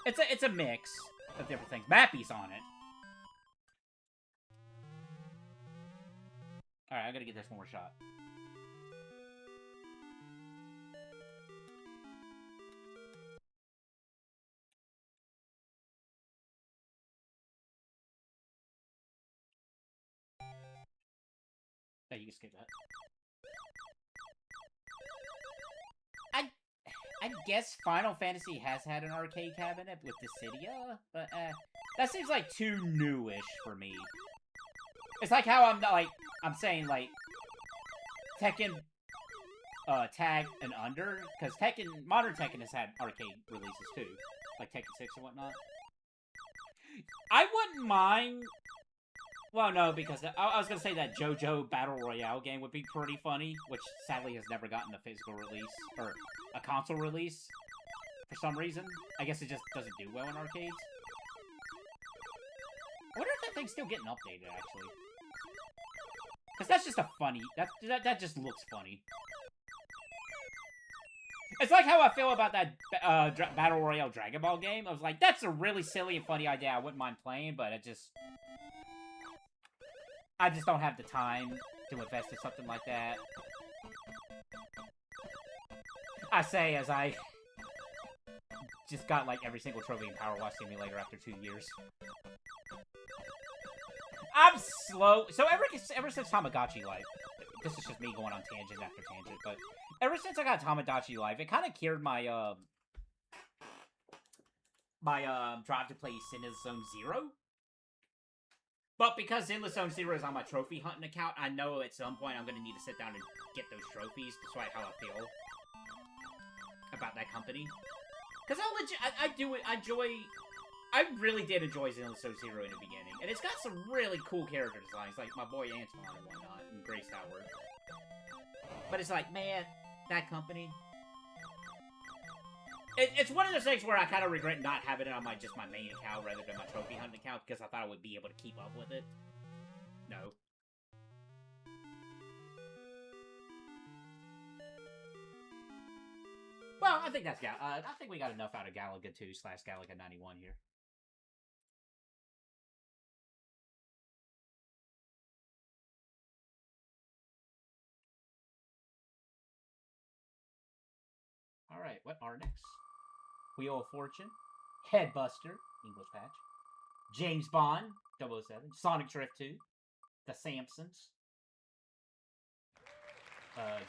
It's a mix of different things. Mappy's on it. Alright, I gotta get this one more shot. Oh, you can skip that. I guess Final Fantasy has had an arcade cabinet with Dissidia, but that seems like too newish for me. It's like how I'm saying like Tekken Tag and under, because modern Tekken has had arcade releases too, like Tekken 6 and whatnot. I wouldn't mind. Well, no, because I was gonna say that JoJo Battle Royale game would be pretty funny, which sadly has never gotten a physical release or a console release for some reason. I guess it just doesn't do well in arcades. wonder if that thing's still getting updated, actually. Because that's just a funny... That just looks funny. It's like how I feel about that Battle Royale Dragon Ball game. I was like, that's a really silly and funny idea. I wouldn't mind playing, but it just... I just don't have the time to invest in something like that. I say as I just got, like, every single trophy in Power Wash Simulator after 2 years. I'm slow. So ever since Tamagotchi Life, this is just me going on tangent after tangent, but ever since I got Tamagotchi Life, it kind of cured my, drive to play Zenless Zone Zero. But because Zenless Zone Zero is on my trophy hunting account, I know at some point I'm going to need to sit down and get those trophies, despite how I feel about that company. Because I really did enjoy Zenless Zone Zero in the beginning. And it's got some really cool character designs, like my boy Antoine and whatnot, and Grace Howard. But it's like, man, that company... It's one of those things where I kind of regret not having it on just my main account rather than my trophy hunting account, because I thought I would be able to keep up with it. No. Well, I think that's I think we got enough out of Galaga 2 / Galaga 91 here. Alright, what are next? Wheel of Fortune, Headbuster, English patch, James Bond, 007, Sonic Drift 2, The Simpsons,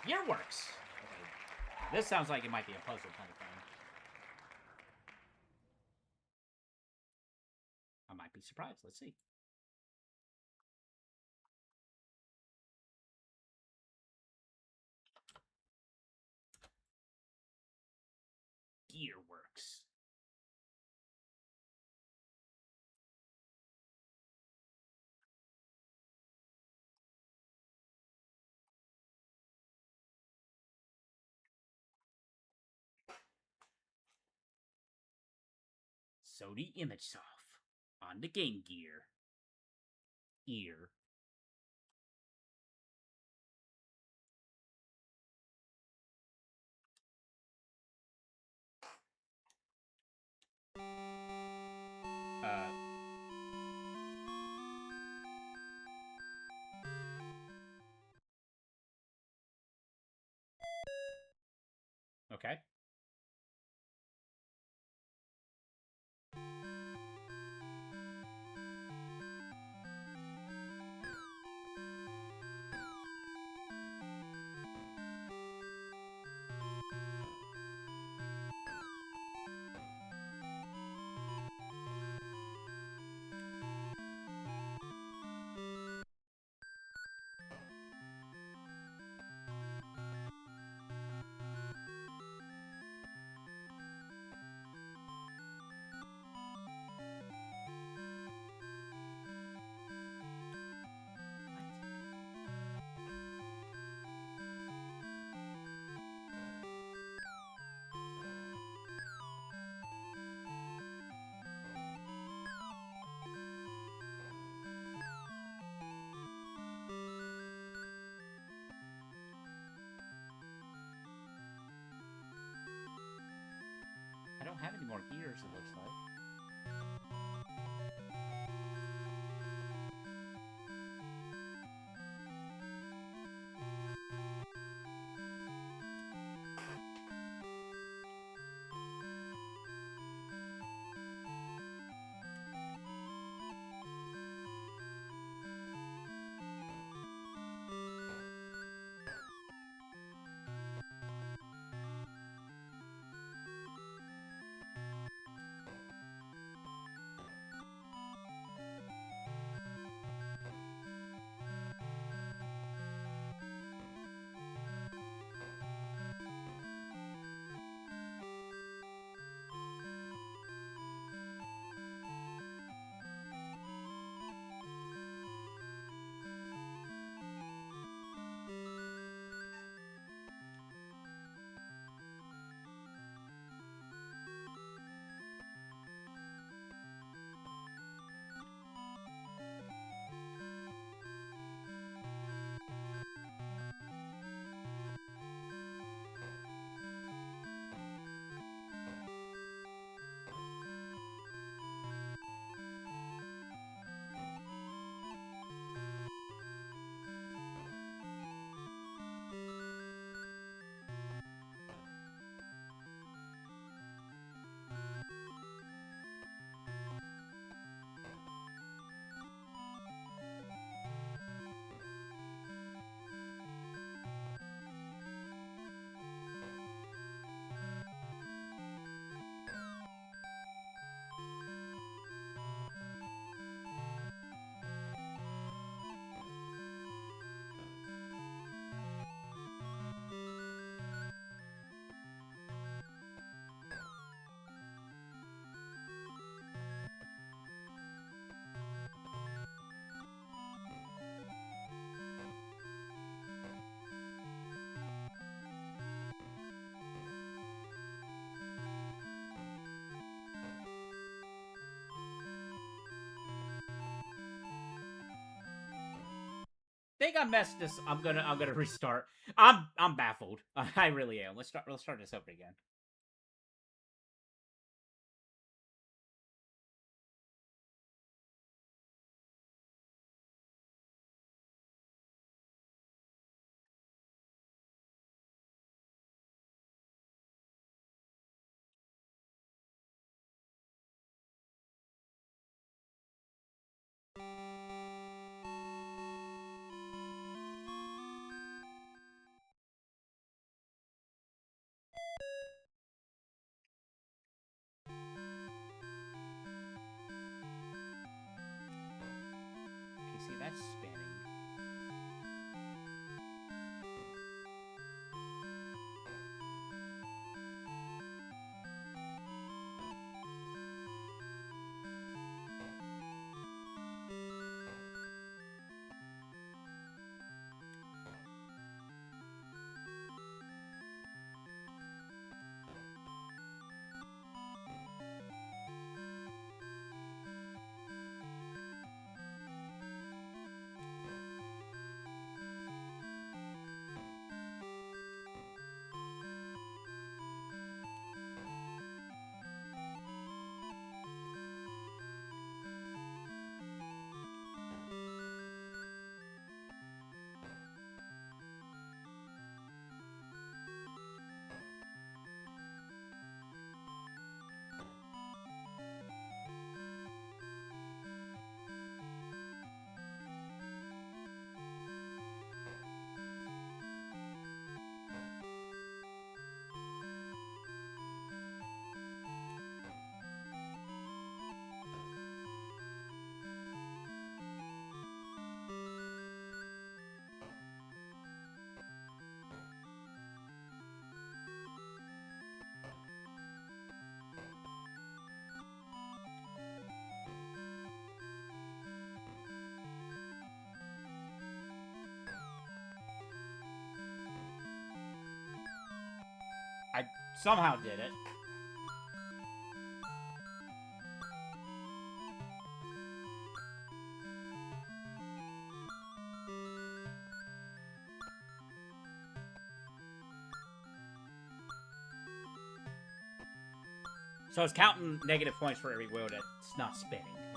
Gearworks. Okay. This sounds like it might be a puzzle kind of thing. I might be surprised. Let's see. Gearworks. Sony ImageSoft on the GameYear. Ear. Okay. I don't have any more gears, it looks like. think I messed this. I'm gonna restart. I'm baffled. I really am. Let's start this over again. Okay, see that's spinning. I somehow did it. So it's counting negative points for every wheel that's not spinning. Okay.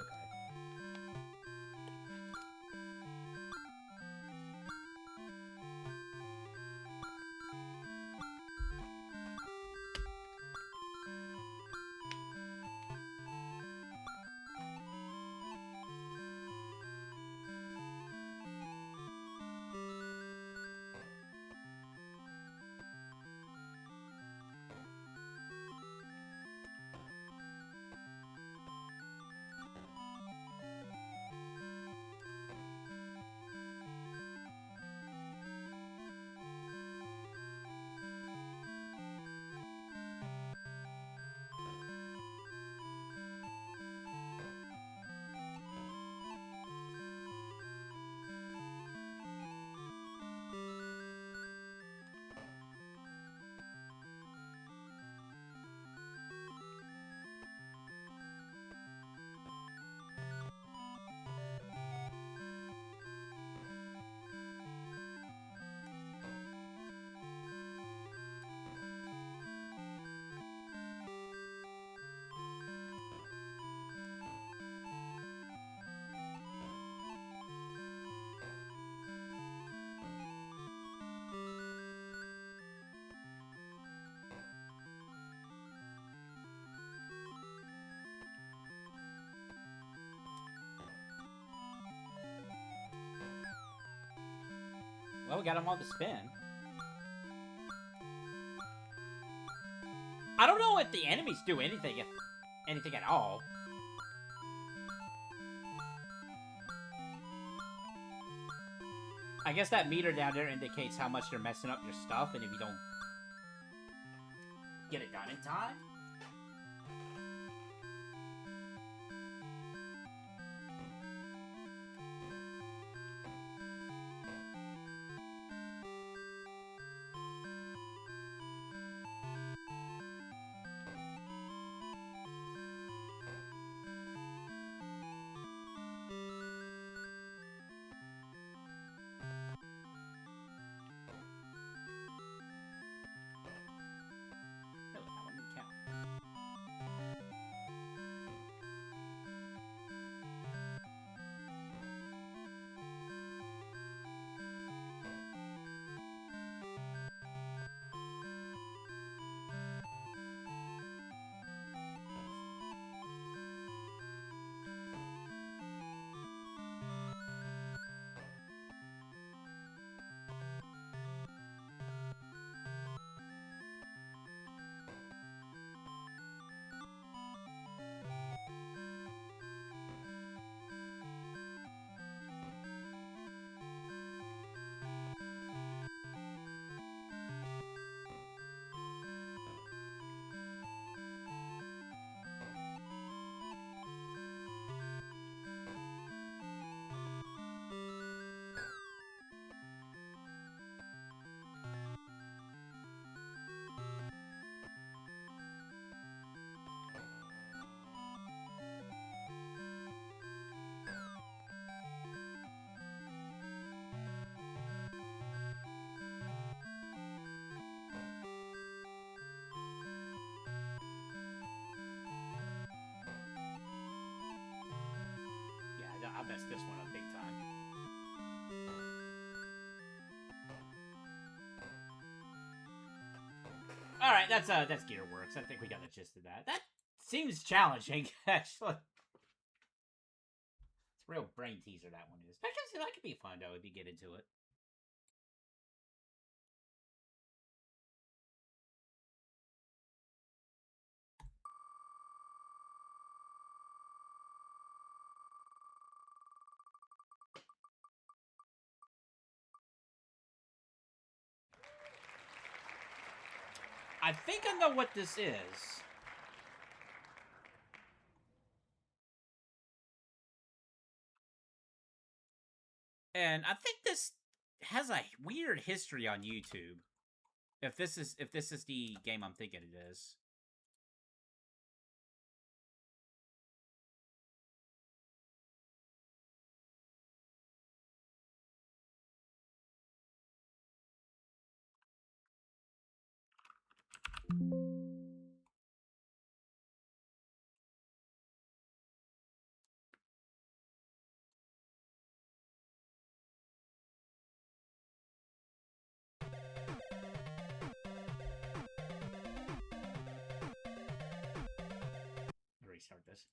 Well, we got them all to spin. I don't know if the enemies do anything, if anything at all. I guess that meter down there indicates how much you're messing up your stuff, and if you don't get it done in time. mess this one up big time. Alright, that's GearWorks. I think we got the gist of that. That seems challenging, actually. It's a real brain teaser, that one is. Actually, that could be fun, though, if you get into it. I think I know what this is. And I think this has a weird history on YouTube. If this is the game I'm thinking it is. Restart this.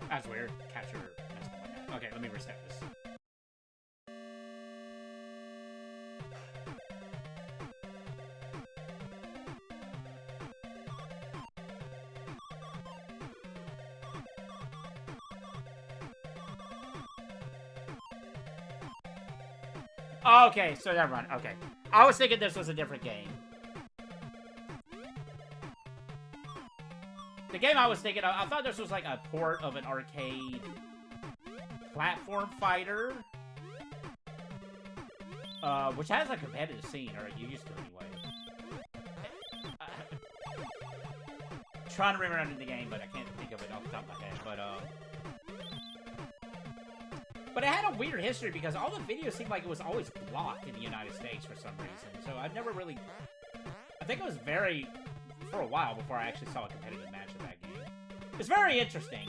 That's weird. Capture messed up like that. Okay, let me reset this. Okay, so never mind. Okay. I was thinking this was a different game. The game I was thinking of, I thought this was like a port of an arcade platform fighter. Which has a competitive scene, or it used to anyway. Trying to remember the game, but I can't think of it off the top of my head. But it had a weird history because all the videos seemed like it was always blocked in the United States for some reason. So I've never really... I think it was for a while before I actually saw a competitive match of that game. It's very interesting.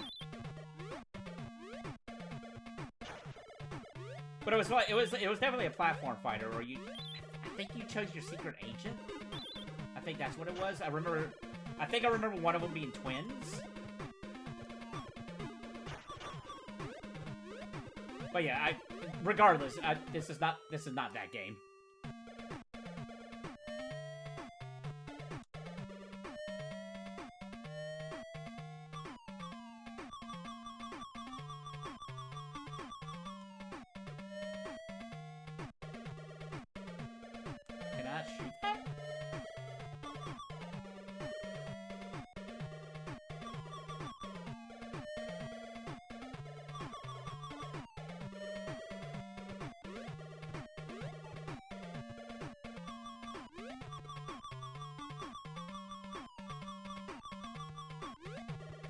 But it was definitely a platform fighter where I think you chose your secret agent. I think that's what it was. I think I remember one of them being twins. But yeah, regardless, this is not that game. Can I shoot that?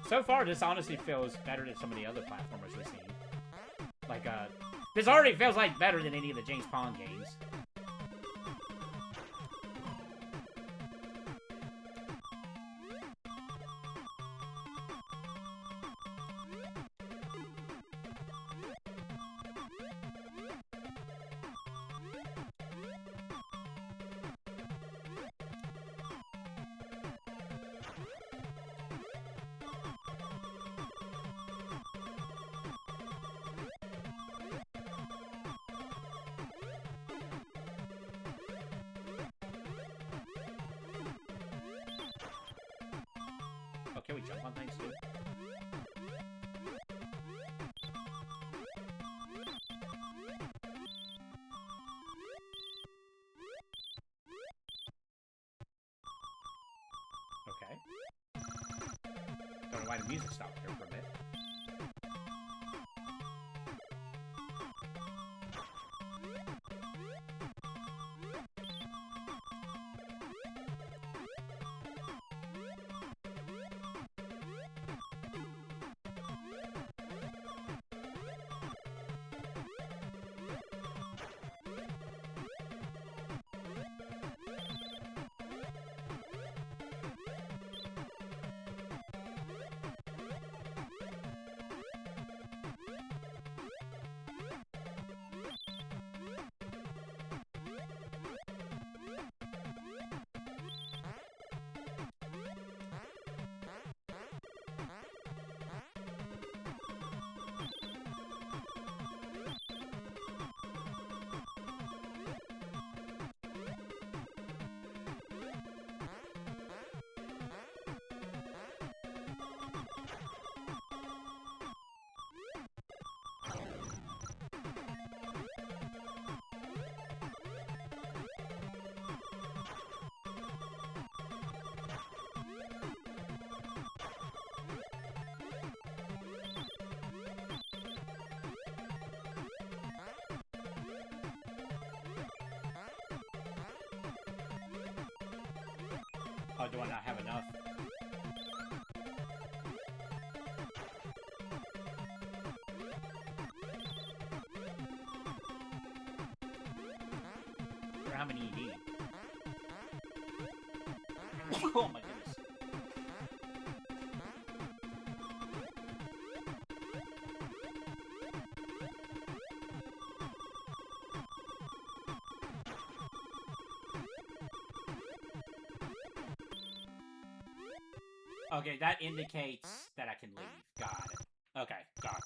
So far, this honestly feels better than some of the other platformers we've seen. Like, this already feels like better than any of the James Bond games. Can we jump on things too? Okay. Don't know why the music stopped here for a bit. Oh, do I not have enough? Or how many you need? Oh my goodness. Okay, that indicates that I can leave. Got it. Okay, gotcha.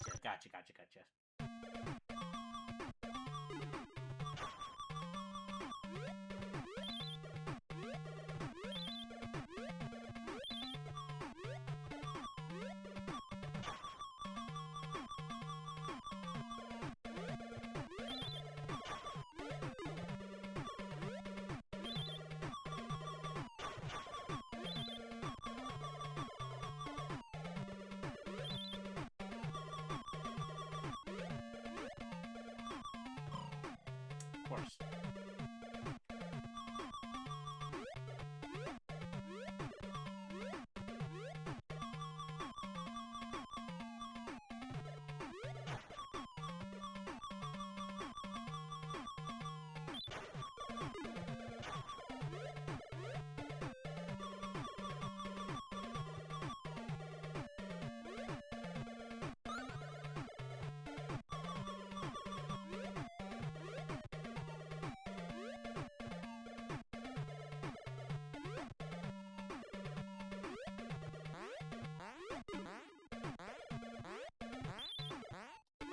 Of course.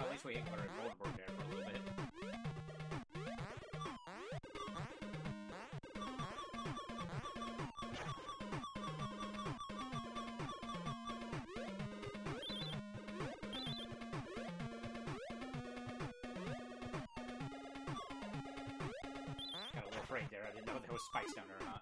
At least we ignored Voldemort there for a little bit. Got a little afraid there. I didn't know there was spikes down there or not.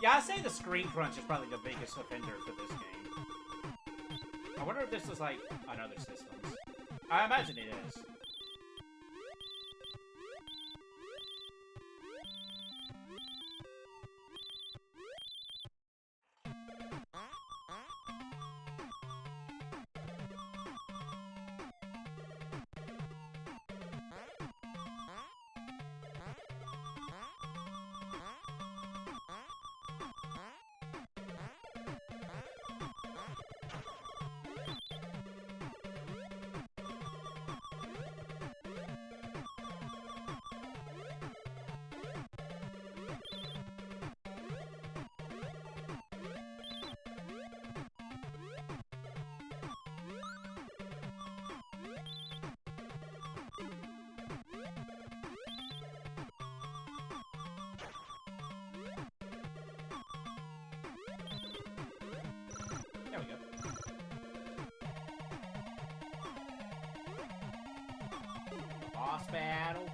Yeah, I'd say the screen crunch is probably the biggest offender for this game. I wonder if this is like on other systems. I imagine it is. There we go. Boss battle.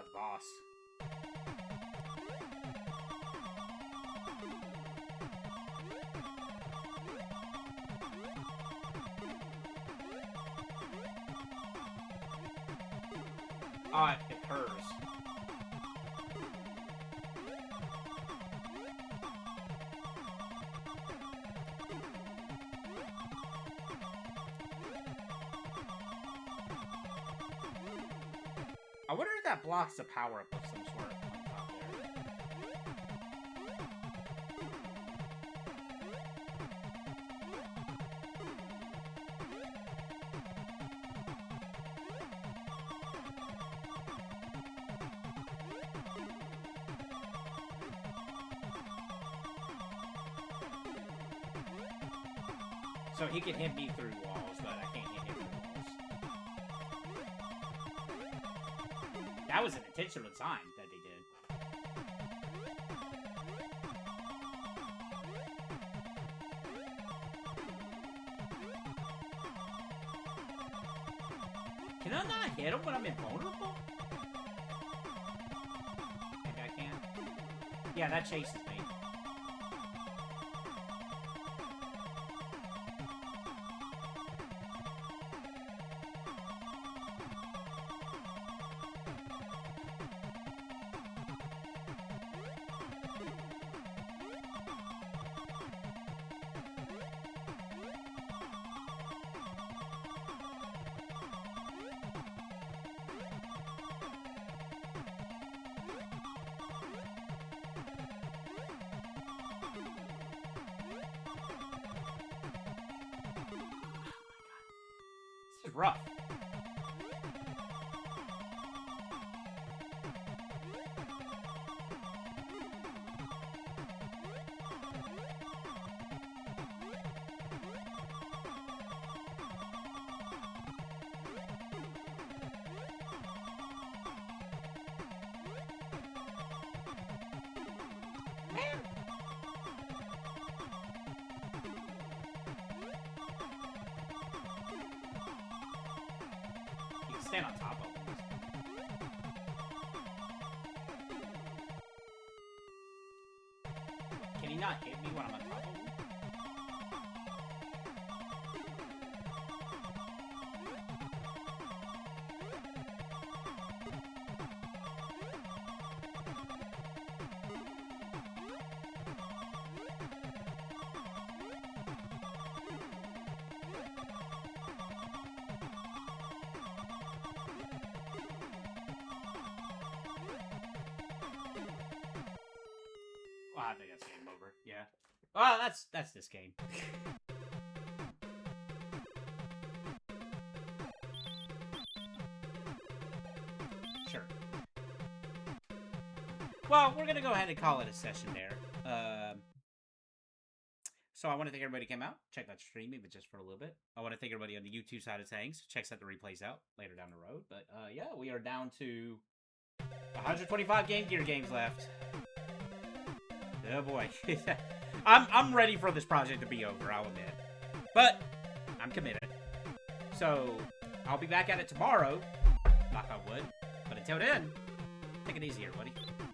the boss. Oh, it hurts. I wonder if that blocks a power-up of some sort on top there. So he can hit me through walls, but I can't hit him through walls. That was an intentional design that they did. Can I not hit him when I'm invulnerable? Maybe I can. Yeah, that chases me. This is rough. Stand on top of him. Can he not hit me when I'm on top of him? Well, I think that's game over. Yeah. Well, that's this game. Sure. Well, we're gonna go ahead and call it a session there. So I want to thank everybody who came out. Check that stream, even just for a little bit. I want to thank everybody on the YouTube side of things. Checks out the replays out later down the road. But yeah, we are down to 125 GameYear games left. Oh boy. I'm ready for this project to be over, I'll admit. But I'm committed. So I'll be back at it tomorrow. Knock on wood. But until then, take it easy, everybody.